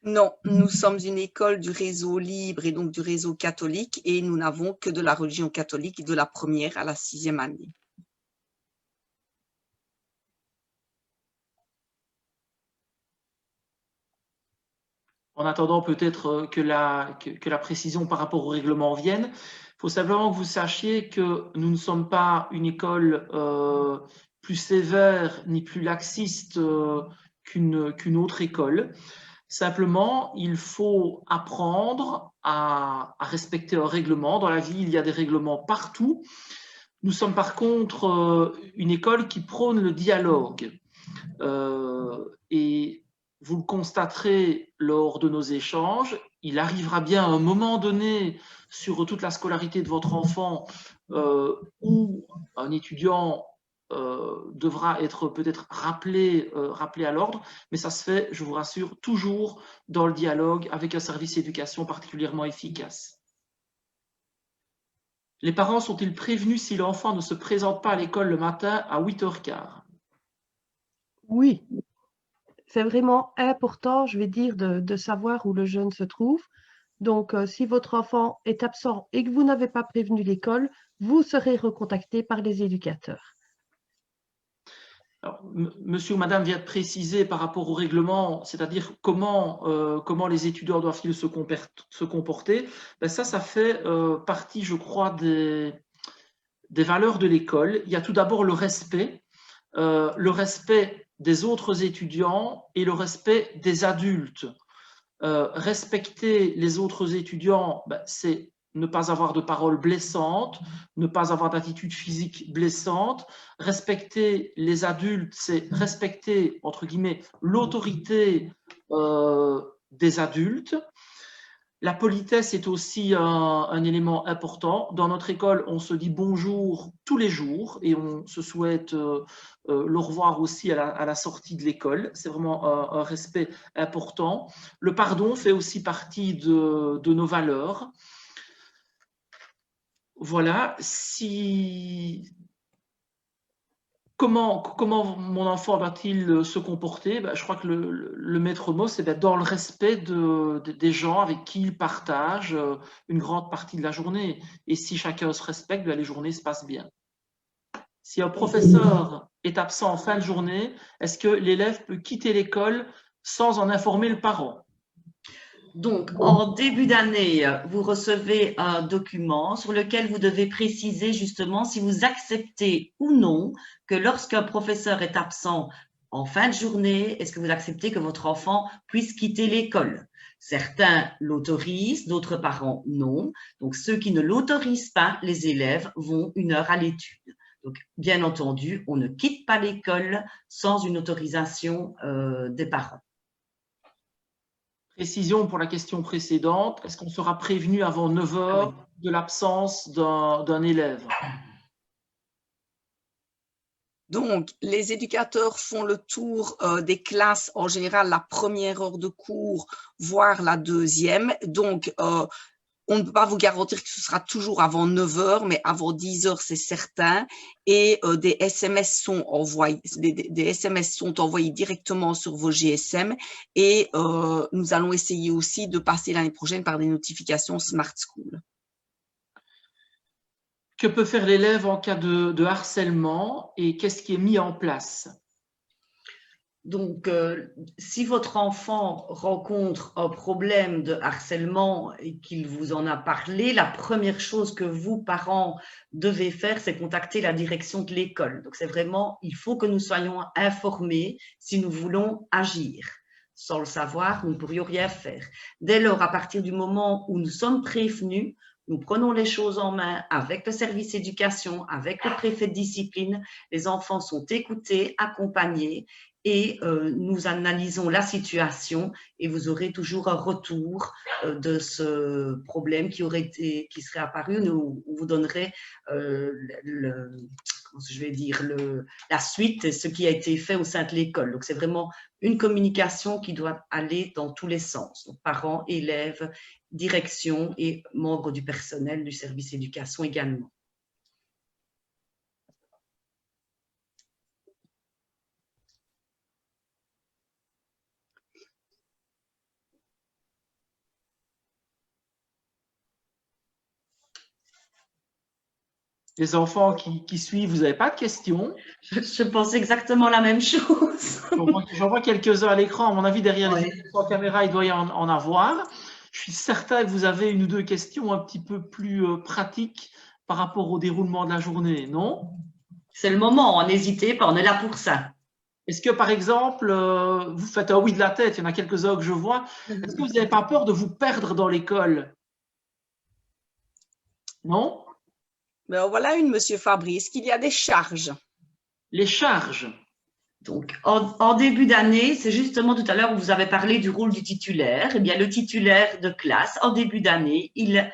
S2: Non, nous sommes une école du réseau libre et donc du réseau catholique et nous n'avons que de la religion catholique de la première à la 6e année.
S1: En attendant peut-être que la précision par rapport au règlement vienne, il faut simplement que vous sachiez que nous ne sommes pas une école plus sévère ni plus laxiste qu'une autre école. Simplement, il faut apprendre à respecter un règlement. Dans la vie, il y a des règlements partout. Nous sommes par contre une école qui prône le dialogue. Et vous le constaterez lors de nos échanges, il arrivera bien à un moment donné sur toute la scolarité de votre enfant où un étudiant devra être peut-être rappelé à l'ordre, mais ça se fait, je vous rassure, toujours dans le dialogue avec un service éducation particulièrement efficace. Les parents sont-ils prévenus si l'enfant ne se présente pas à l'école le matin à 8h15?
S5: Oui, c'est vraiment important, je vais dire, de savoir où le jeune se trouve. Donc, si votre enfant est absent et que vous n'avez pas prévenu l'école, vous serez recontacté par les éducateurs.
S1: Alors, monsieur ou madame vient de préciser par rapport au règlement, c'est-à-dire comment les étudiants doivent-ils se comporter. Ben ça fait partie, je crois, des valeurs de l'école. Il y a tout d'abord le respect des autres étudiants et le respect des adultes. Respecter les autres étudiants, ben, c'est ne pas avoir de paroles blessantes, ne pas avoir d'attitude physique blessante. Respecter les adultes, c'est respecter, entre guillemets, l'autorité des adultes. La politesse est aussi un élément important. Dans notre école, on se dit bonjour tous les jours et on se souhaite le revoir aussi à la sortie de l'école. C'est vraiment un respect important. Le pardon fait aussi partie de nos valeurs. Voilà. Comment mon enfant va-t-il se comporter? Je crois que le maître mot, c'est d'être dans le respect des gens avec qui il partage une grande partie de la journée. Et si chacun se respecte, les journées se passent bien. Si un professeur est absent en fin de journée, est-ce que l'élève peut quitter l'école sans en informer le parent?
S4: Donc, en début d'année, vous recevez un document sur lequel vous devez préciser justement si vous acceptez ou non que lorsqu'un professeur est absent en fin de journée, est-ce que vous acceptez que votre enfant puisse quitter l'école? Certains l'autorisent, d'autres parents non. Donc, ceux qui ne l'autorisent pas, les élèves vont 1 heure à l'étude. Donc, bien entendu, on ne quitte pas l'école sans une autorisation des parents.
S1: Précision pour la question précédente, est-ce qu'on sera prévenu avant 9 heures de l'absence d'un élève?
S2: Donc, les éducateurs font le tour des classes, en général la première heure de cours, voire la deuxième. Donc, on ne peut pas vous garantir que ce sera toujours avant 9 heures, mais avant 10 heures, c'est certain. Et des SMS sont envoyés, des SMS sont envoyés directement sur vos GSM. Et nous allons essayer aussi de passer l'année prochaine par des notifications Smart School.
S1: Que peut faire l'élève en cas de harcèlement et qu'est-ce qui est mis en place?
S4: Donc, si votre enfant rencontre un problème de harcèlement et qu'il vous en a parlé, la première chose que vous, parents, devez faire, c'est contacter la direction de l'école. Donc, c'est vraiment, il faut que nous soyons informés si nous voulons agir. Sans le savoir, nous ne pourrions rien faire. Dès lors, à partir du moment où nous sommes prévenus, nous prenons les choses en main avec le service éducation, avec le préfet de discipline. Les enfants sont écoutés, accompagnés et nous analysons la situation et vous aurez toujours un retour de ce problème qui serait apparu. Nous vous donnerez la suite et ce qui a été fait au sein de l'école. Donc, c'est vraiment une communication qui doit aller dans tous les sens. Donc, parents, élèves, direction et membres du personnel du service éducation également.
S1: Les enfants qui suivent, vous n'avez pas de questions?
S4: Je pense exactement la même chose.
S1: J'en vois quelques-uns à l'écran. À mon avis, derrière les caméras, il doit y en avoir. Je suis certain que vous avez 1 ou 2 questions un petit peu plus pratiques par rapport au déroulement de la journée, non?
S4: C'est le moment, n'hésitez pas, on est là pour ça.
S1: Est-ce que, par exemple, vous faites un oui de la tête, il y en a quelques-uns que je vois, est-ce que vous n'avez pas peur de vous perdre dans l'école? Non?
S2: Ben voilà Monsieur Fabry. Est-ce qu'il y a des charges?
S1: Les charges.
S4: Donc, en début d'année, c'est justement tout à l'heure où vous avez parlé du rôle du titulaire. Eh bien, le titulaire de classe, en début d'année, il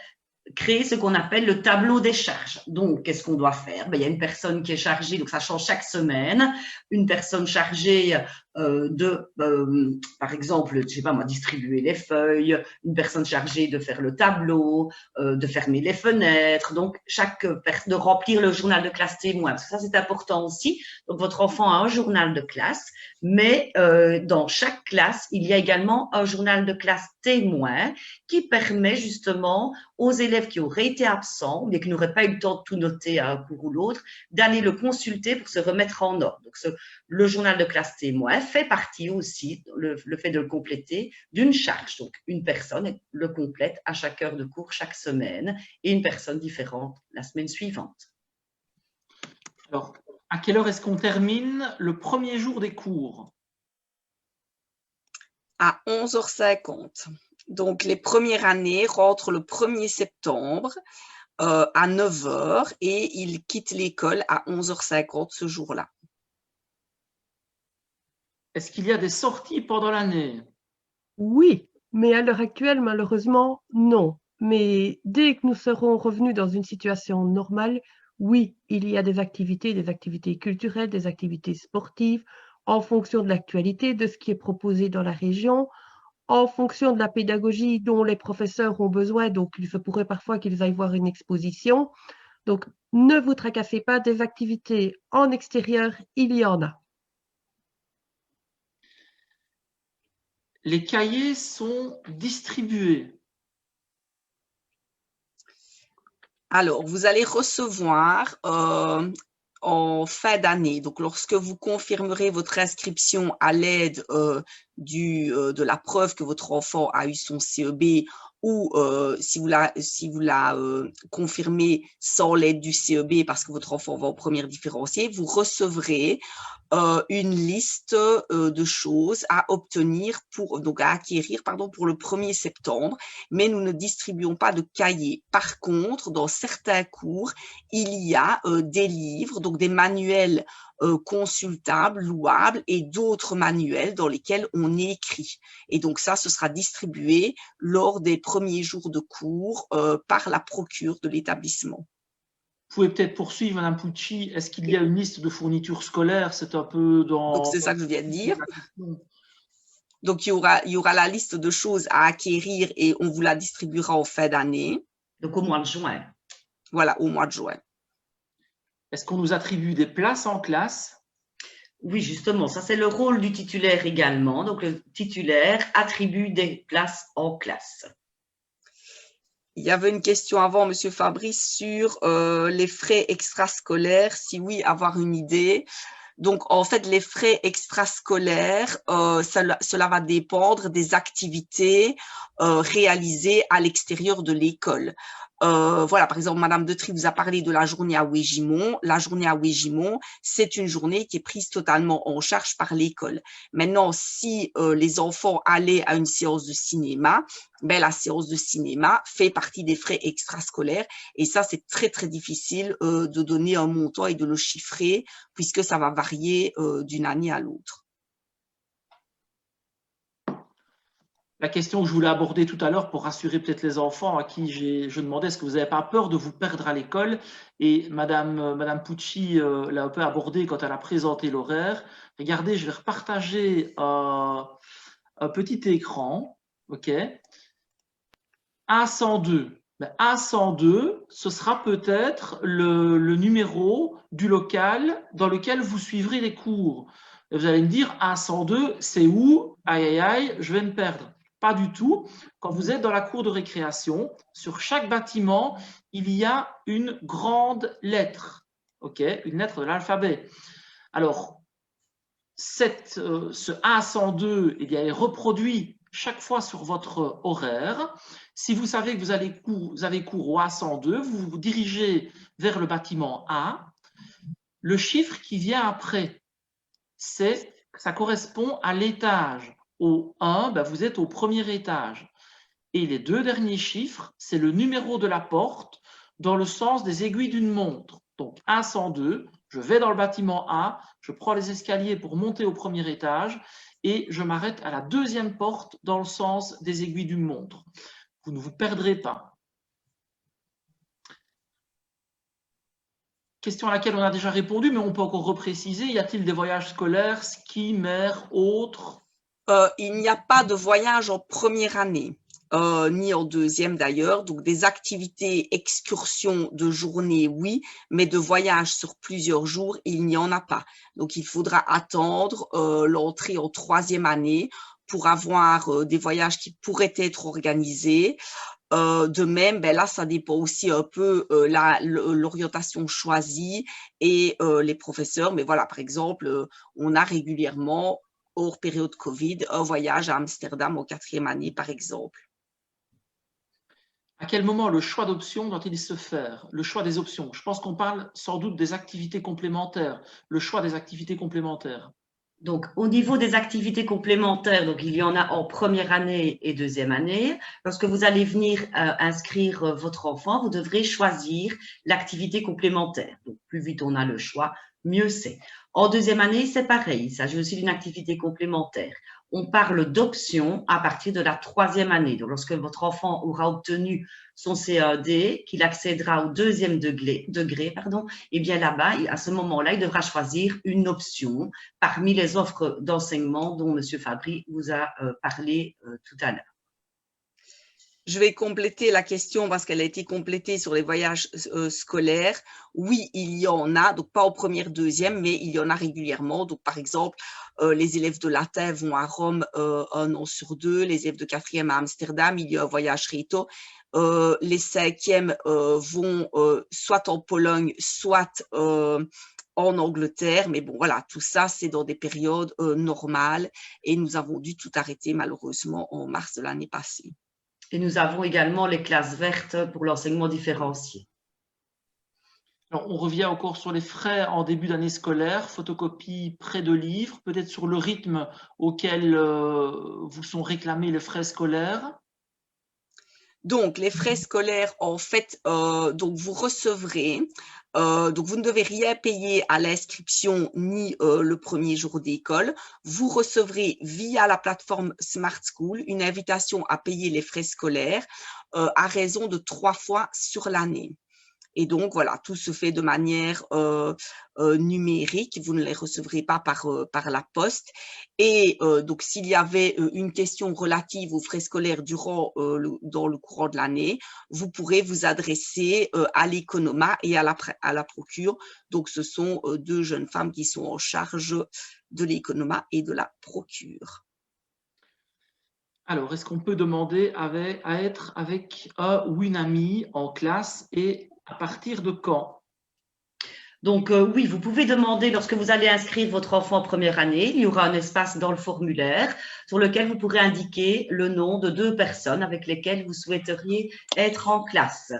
S4: crée ce qu'on appelle le tableau des charges. Donc, qu'est-ce qu'on doit faire? Ben, il y a une personne qui est chargée, donc ça change chaque semaine, une personne chargée par exemple, je sais pas moi, distribuer les feuilles, une personne chargée de faire le tableau, de fermer les fenêtres, donc de remplir le journal de classe témoin, parce que ça c'est important aussi. Donc votre enfant a un journal de classe, mais dans chaque classe, il y a également un journal de classe témoin qui permet justement aux élèves qui auraient été absents, mais qui n'auraient pas eu le temps de tout noter à un cours ou l'autre, d'aller le consulter pour se remettre en ordre. Donc le journal de classe témoin fait partie aussi, le fait de le compléter, d'une charge. Donc, une personne le complète à chaque heure de cours, chaque semaine, et une personne différente la semaine suivante.
S1: Alors, à quelle heure est-ce qu'on termine le premier jour des cours?
S2: À 11h50. Donc, les premières années rentrent le 1er septembre à 9h et ils quittent l'école à 11h50 ce jour-là.
S1: Est-ce qu'il y a des sorties pendant l'année?
S5: Oui, mais à l'heure actuelle, malheureusement, non. Mais dès que nous serons revenus dans une situation normale, oui, il y a des activités culturelles, des activités sportives, en fonction de l'actualité, de ce qui est proposé dans la région, en fonction de la pédagogie dont les professeurs ont besoin. Donc, il se pourrait parfois qu'ils aillent voir une exposition. Donc, ne vous tracassez pas, des activités en extérieur, il y en a.
S1: Les cahiers sont distribués.
S2: Alors, vous allez recevoir en fin d'année, donc lorsque vous confirmerez votre inscription à l'aide de la preuve que votre enfant a eu son CEB ou si vous la confirmez sans l'aide du CEB parce que votre enfant va en première différenciée, vous recevrez une liste de choses à obtenir à acquérir pour le 1er septembre, mais nous ne distribuons pas de cahiers. Par contre, dans certains cours, il y a des livres, donc des manuels consultables, louables, et d'autres manuels dans lesquels on écrit. Et donc ça, ce sera distribué lors des premiers jours de cours par la procure de l'établissement.
S1: Vous pouvez peut-être poursuivre, Madame Pucci. Est-ce qu'il y a une liste de fournitures scolaires? C'est un peu dans…
S2: Donc, c'est ça que je viens de dire. Donc, il y aura la liste de choses à acquérir et on vous la distribuera en fin d'année.
S4: Donc, au mois de juin.
S2: Voilà, au mois de juin.
S1: Est-ce qu'on nous attribue des places en classe?
S4: Oui, justement, ça c'est le rôle du titulaire également. Donc, le titulaire attribue des places en classe.
S2: Il y avait une question avant, Monsieur Fabrice, sur les frais extrascolaires. Si oui, avoir une idée. Donc, en fait, les frais extrascolaires, cela va dépendre des activités réalisées à l'extérieur de l'école. Voilà, par exemple, Madame Detry vous a parlé de la journée à Ouégimont. La journée à Ouégimont, c'est une journée qui est prise totalement en charge par l'école. Maintenant, si les enfants allaient à une séance de cinéma, la séance de cinéma fait partie des frais extrascolaires et ça, c'est très, très difficile de donner un montant et de le chiffrer puisque ça va varier d'une année à l'autre.
S1: La question que je voulais aborder tout à l'heure pour rassurer peut-être les enfants à qui je demandais est-ce que vous n'avez pas peur de vous perdre à l'école, et Madame Pucci l'a un peu abordé quand elle a présenté l'horaire. Regardez, je vais repartager un petit écran, ok. A102. A102, ce sera peut-être le numéro du local dans lequel vous suivrez les cours. Et vous allez me dire, A102, c'est où? Aïe, aïe, aïe, je vais me perdre. Pas du tout. Quand vous êtes dans la cour de récréation, sur chaque bâtiment, il y a une grande lettre, ok, une lettre de l'alphabet. Alors, ce A102 est reproduit chaque fois sur votre horaire. Si vous savez que vous avez cours au A102, vous vous dirigez vers le bâtiment A. Le chiffre qui vient après, ça correspond à l'étage. Au 1, vous êtes au premier étage. Et les deux derniers chiffres, c'est le numéro de la porte dans le sens des aiguilles d'une montre. Donc A102, je vais dans le bâtiment A, je prends les escaliers pour monter au premier étage et je m'arrête à la deuxième porte dans le sens des aiguilles d'une montre. Vous ne vous perdrez pas. Question à laquelle on a déjà répondu, mais on peut encore repréciser. Y a-t-il des voyages scolaires, ski, mer, autres?
S2: Il n'y a pas de voyage en première année, ni en deuxième d'ailleurs. Donc, des activités, excursions de journée, oui, mais de voyages sur plusieurs jours, il n'y en a pas. Donc, il faudra attendre l'entrée en troisième année pour avoir des voyages qui pourraient être organisés. De même, là, ça dépend aussi un peu l'orientation choisie et les professeurs. Mais voilà, par exemple, on a régulièrement, hors période Covid, un voyage à Amsterdam en 4e année, par exemple.
S1: À quel moment le choix d'options doit-il se faire? Le choix des options. Je pense qu'on parle sans doute des activités complémentaires. Le choix des activités complémentaires.
S4: Donc, au niveau des activités complémentaires, donc il y en a en première année et deuxième année. Lorsque vous allez venir inscrire votre enfant, vous devrez choisir l'activité complémentaire. Donc, plus vite on a le choix, mieux c'est. En deuxième année, c'est pareil. Il s'agit aussi d'une activité complémentaire. On parle d'options à partir de la troisième année. Donc, lorsque votre enfant aura obtenu son CAD, qu'il accédera au deuxième degré, et bien là-bas, à ce moment-là, il devra choisir une option parmi les offres d'enseignement dont M. Fabry vous a parlé tout à l'heure.
S2: Je vais compléter la question parce qu'elle a été complétée sur les voyages scolaires. Oui, il y en a, donc pas en première, deuxième, mais il y en a régulièrement. Donc, par exemple, les élèves de latin vont à Rome 1 an sur 2, les élèves de 4e à Amsterdam, il y a un voyage Reto. Les 5e vont soit en Pologne, soit en Angleterre, mais bon, voilà, tout ça, c'est dans des périodes normales et nous avons dû tout arrêter malheureusement en mars de l'année passée.
S4: Et nous avons également les classes vertes pour l'enseignement différencié.
S1: Alors, on revient encore sur les frais en début d'année scolaire, photocopie, prêt de livres, peut-être sur le rythme auquel vous sont réclamés les frais scolaires.
S2: Donc, les frais scolaires, en fait, donc vous recevrez, donc vous ne devez rien payer à l'inscription ni le premier jour d'école. Vous recevrez via la plateforme Smart School une invitation à payer les frais scolaires à raison de 3 fois sur l'année. Et donc, voilà, tout se fait de manière numérique. Vous ne les recevrez pas par la poste. Et donc, s'il y avait une question relative aux frais scolaires dans le courant de l'année, vous pourrez vous adresser à l'Economa et à la Procure. Donc, ce sont 2 jeunes femmes qui sont en charge de l'Economa et de la Procure.
S1: Alors, est-ce qu'on peut demander à être avec un ou une amie en classe et à partir de quand?
S4: Donc, oui, vous pouvez demander, lorsque vous allez inscrire votre enfant en première année, il y aura un espace dans le formulaire sur lequel vous pourrez indiquer le nom de 2 personnes avec lesquelles vous souhaiteriez être en classe.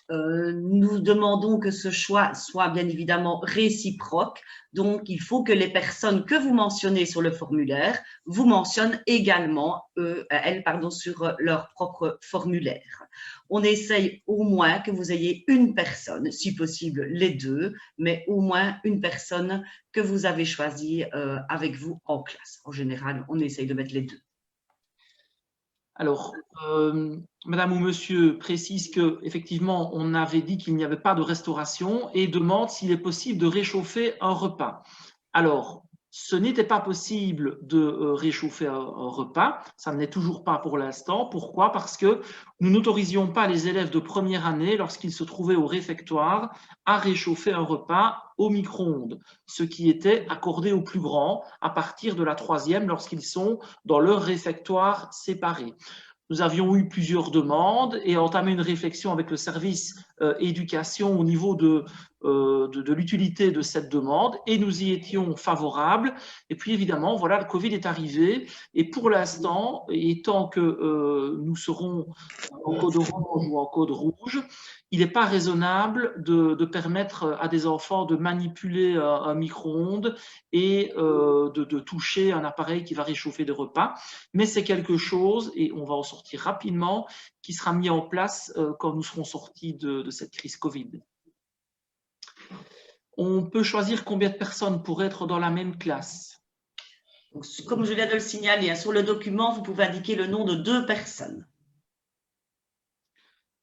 S4: Nous demandons que ce choix soit bien évidemment réciproque. Donc, il faut que les personnes que vous mentionnez sur le formulaire vous mentionnent également, elles, sur leur propre formulaire. On essaye au moins que vous ayez une personne, si possible les 2, mais au moins une personne que vous avez choisie avec vous en classe. En général, on essaye de mettre les 2.
S1: Alors, madame ou monsieur précise qu'effectivement, on avait dit qu'il n'y avait pas de restauration et demande s'il est possible de réchauffer un repas. Alors, ce n'était pas possible de réchauffer un repas, ça ne l'est toujours pas pour l'instant. Pourquoi? Parce que nous n'autorisions pas les élèves de première année, lorsqu'ils se trouvaient au réfectoire, à réchauffer un repas au micro-ondes, ce qui était accordé aux plus grands à partir de la 3e lorsqu'ils sont dans leur réfectoire séparé. Nous avions eu plusieurs demandes et entamé une réflexion avec le service éducation au niveau de l'utilité de cette demande et nous y étions favorables. Et puis évidemment, voilà, le Covid est arrivé et pour l'instant, et tant que nous serons en code orange ou en code rouge, il n'est pas raisonnable de permettre à des enfants de manipuler un micro-ondes et de toucher un appareil qui va réchauffer des repas. Mais c'est quelque chose, et on va en sortir rapidement, qui sera mis en place quand nous serons sortis de cette crise Covid. On peut choisir combien de personnes pour être dans la même classe.
S4: Donc, comme je viens de le signaler, sur le document, vous pouvez indiquer le nom de 2 personnes.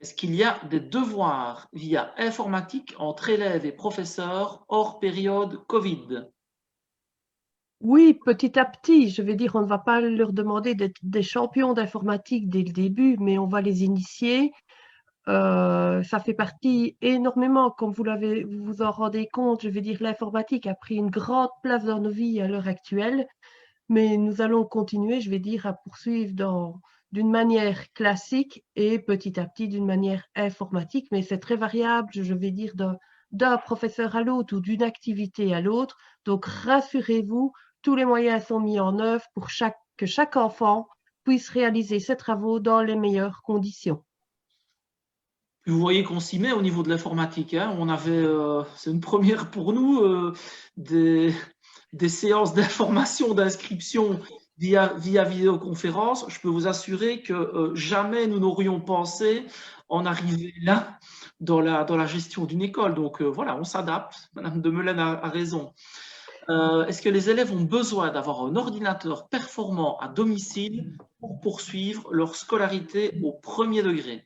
S1: Est-ce qu'il y a des devoirs via informatique entre élèves et professeurs hors période Covid?
S5: Oui, petit à petit, je vais dire, on ne va pas leur demander d'être des champions d'informatique dès le début, mais on va les initier. Ça fait partie énormément, comme vous vous en rendez compte, je vais dire, l'informatique a pris une grande place dans nos vies à l'heure actuelle, mais nous allons continuer, je vais dire, à poursuivre d'une manière classique et petit à petit d'une manière informatique, mais c'est très variable, je vais dire, d'un professeur à l'autre ou d'une activité à l'autre. Donc, rassurez-vous, tous les moyens sont mis en œuvre pour que chaque enfant puisse réaliser ses travaux dans les meilleures conditions.
S1: Vous voyez qu'on s'y met au niveau de l'informatique. Hein. On avait, c'est une première pour nous, des séances d'information, d'inscription via vidéoconférence. Je peux vous assurer que jamais nous n'aurions pensé en arriver là dans la gestion d'une école. Donc voilà, on s'adapte. Madame de Melaine a raison. Est-ce que les élèves ont besoin d'avoir un ordinateur performant à domicile pour poursuivre leur scolarité au premier degré?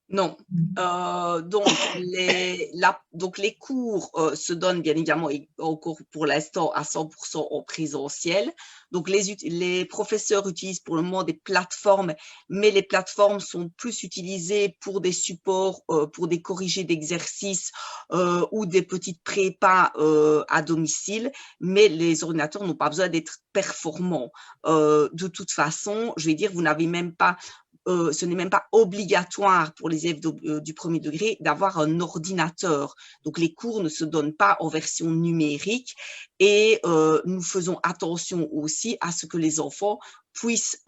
S2: Non. Donc, les cours se donnent bien évidemment encore pour l'instant à 100% en présentiel. Donc, les professeurs utilisent pour le moment des plateformes, mais les plateformes sont plus utilisées pour des supports, pour des corrigés d'exercices ou des petites prépas à domicile, mais les ordinateurs n'ont pas besoin d'être performants. De toute façon, je vais dire, vous n'avez même pas ce n'est même pas obligatoire pour les élèves du premier degré d'avoir un ordinateur. Donc, les cours ne se donnent pas en version numérique et nous faisons attention aussi à ce que les enfants puissent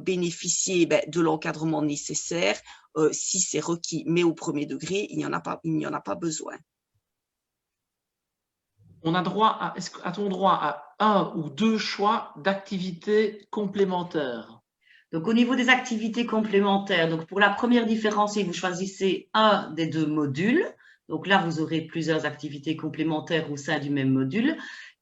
S2: bénéficier de l'encadrement nécessaire si c'est requis. Mais au premier degré, il n'y en a pas besoin.
S1: On a droit a-t-on droit à 1 ou 2 choix d'activités complémentaires?
S4: Donc, au niveau des activités complémentaires, donc pour la première différenciée, vous choisissez un des 2 modules. Donc là, vous aurez plusieurs activités complémentaires au sein du même module.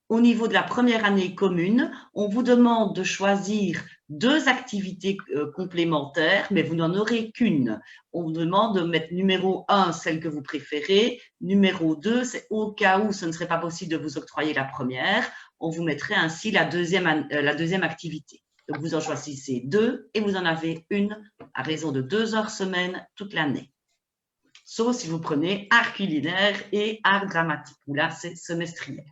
S4: Au niveau de la première année commune, on vous demande de choisir 2 activités complémentaires, mais vous n'en aurez qu'une. On vous demande de mettre numéro 1, celle que vous préférez. Numéro 2, c'est au cas où ce ne serait pas possible de vous octroyer la première, on vous mettrait ainsi la deuxième activité. Donc, vous en choisissez 2 et vous en avez une à raison de 2 heures semaine toute l'année. Sauf si vous prenez art culinaire et art dramatique, où là, c'est semestriel.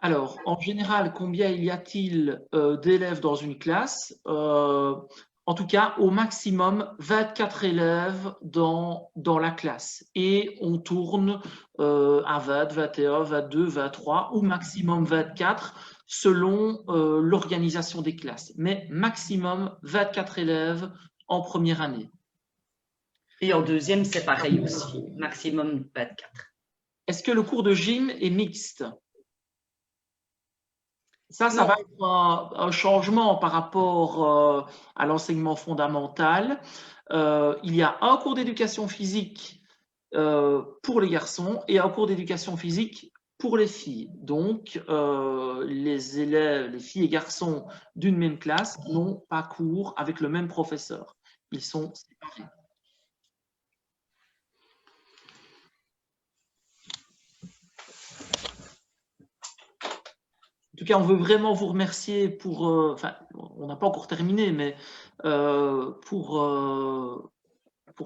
S1: Alors, en général, combien y a-t-il d'élèves dans une classe? En tout cas, au maximum 24 élèves dans la classe. Et on tourne à 20, 21, 22, 23 ou maximum 24 selon l'organisation des classes. Mais maximum 24 élèves en première année.
S4: Et en deuxième, c'est pareil aussi, maximum 24.
S1: Est-ce que le cours de gym est mixte? Ça va être un changement par rapport à l'enseignement fondamental. Il y a un cours d'éducation physique pour les garçons et un cours d'éducation physique pour les filles. Donc, les élèves, les filles et garçons d'une même classe n'ont pas cours avec le même professeur. Ils sont séparés. En tout cas, on veut vraiment vous remercier pour, enfin, on n'a pas encore terminé, mais pour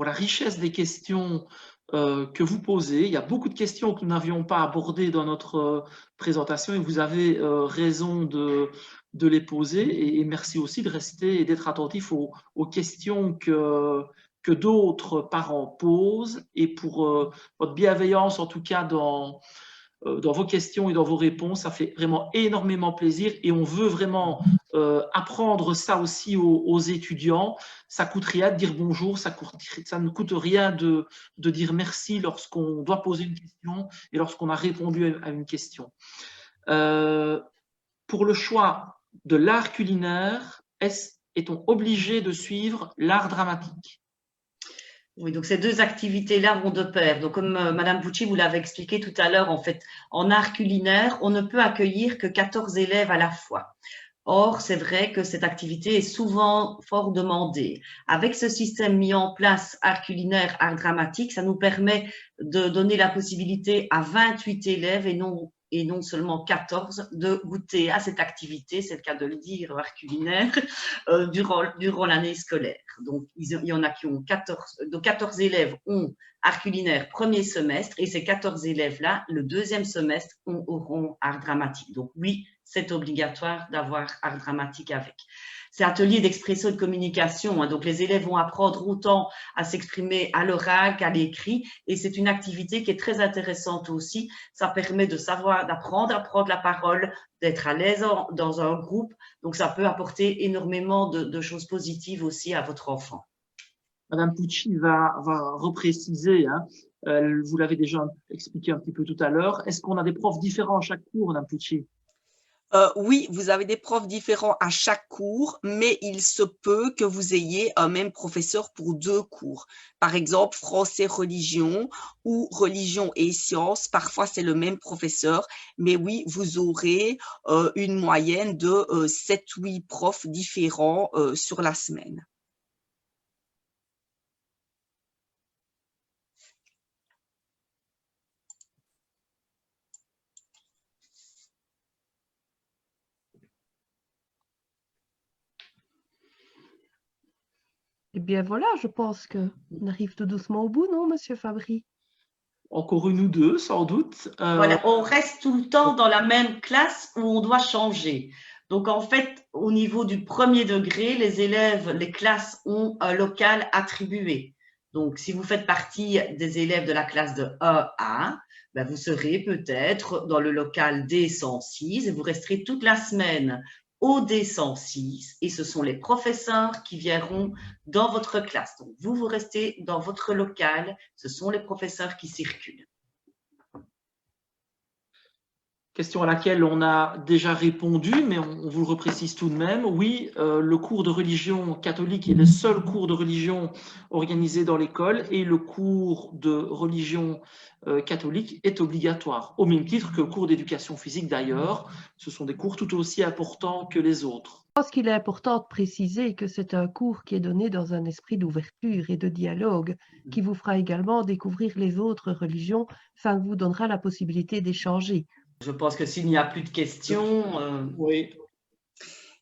S1: la richesse des questions que vous posez. Il y a beaucoup de questions que nous n'avions pas abordées dans notre présentation et vous avez raison de les poser. Et merci aussi de rester et d'être attentif aux questions que d'autres parents posent et pour votre bienveillance, en tout cas, dans vos questions et dans vos réponses. Ça fait vraiment énormément plaisir et on veut vraiment apprendre ça aussi aux étudiants. Ça coûte rien de dire bonjour, ça ne coûte rien de dire merci lorsqu'on doit poser une question et lorsqu'on a répondu à une question. Pour le choix de l'art culinaire, est-on obligé de suivre l'art dramatique?
S4: Oui, donc ces 2 activités-là vont de pair. Donc, comme Madame Pucci vous l'avait expliqué tout à l'heure, en fait, en art culinaire, on ne peut accueillir que 14 élèves à la fois. Or, c'est vrai que cette activité est souvent fort demandée. Avec ce système mis en place, art culinaire, art dramatique, ça nous permet de donner la possibilité à 28 élèves et non seulement 14 de goûter à cette activité, c'est le cas de le dire, art culinaire, durant l'année scolaire. Donc, il y en a qui ont 14 élèves ont art culinaire premier semestre et ces 14 élèves-là, le deuxième semestre, auront art dramatique. Donc, oui, c'est obligatoire d'avoir art dramatique avec. C'est atelier d'expression et de communication, hein, donc les élèves vont apprendre autant à s'exprimer à l'oral qu'à l'écrit et c'est une activité qui est très intéressante aussi. Ça permet d'apprendre à prendre la parole, d'être à l'aise dans un groupe, donc ça peut apporter énormément de choses positives aussi à votre enfant.
S1: Madame Pucci va repréciser, hein, vous l'avez déjà expliqué un petit peu tout à l'heure. Est-ce qu'on a des profs différents à chaque cours, Madame Pucci?
S2: Oui, vous avez des profs différents à chaque cours, mais il se peut que vous ayez un même professeur pour 2 cours. Par exemple, français religion ou religion et sciences, parfois c'est le même professeur, mais oui, vous aurez une moyenne de 7-8 profs différents sur la semaine.
S5: Eh bien voilà, je pense qu'on arrive tout doucement au bout, non, Monsieur Fabry?
S1: Encore une ou deux, sans doute.
S4: Voilà, on reste tout le temps dans la même classe où on doit changer. Donc, en fait, au niveau du premier degré, les classes ont un local attribué. Donc, si vous faites partie des élèves de la classe de 1 à, ben, vous serez peut-être dans le local D106 et vous resterez toute la semaine OD 106 et ce sont les professeurs qui viendront dans votre classe. Donc, vous restez dans votre local, ce sont les professeurs qui circulent.
S1: Question à laquelle on a déjà répondu, mais on vous le reprécise tout de même. Oui, le cours de religion catholique est le seul cours de religion organisé dans l'école et le cours de religion catholique est obligatoire, au même titre que le cours d'éducation physique d'ailleurs. Ce sont des cours tout aussi importants que les autres.
S5: Je pense qu'il est important de préciser que c'est un cours qui est donné dans un esprit d'ouverture et de dialogue, qui vous fera également découvrir les autres religions, ça vous donnera la possibilité d'échanger.
S4: Je pense que s'il n'y a plus de questions…
S1: Oui.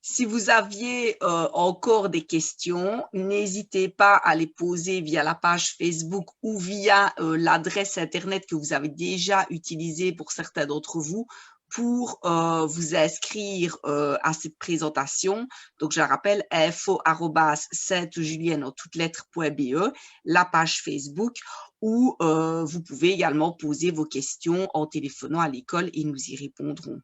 S2: Si vous aviez encore des questions, n'hésitez pas à les poser via la page Facebook ou via l'adresse Internet que vous avez déjà utilisée pour certains d'entre vous pour vous inscrire à cette présentation. Donc, je la rappelle, info@sainte-julienne en toutes lettres.be, la page Facebook, où vous pouvez également poser vos questions en téléphonant à l'école et nous y répondrons.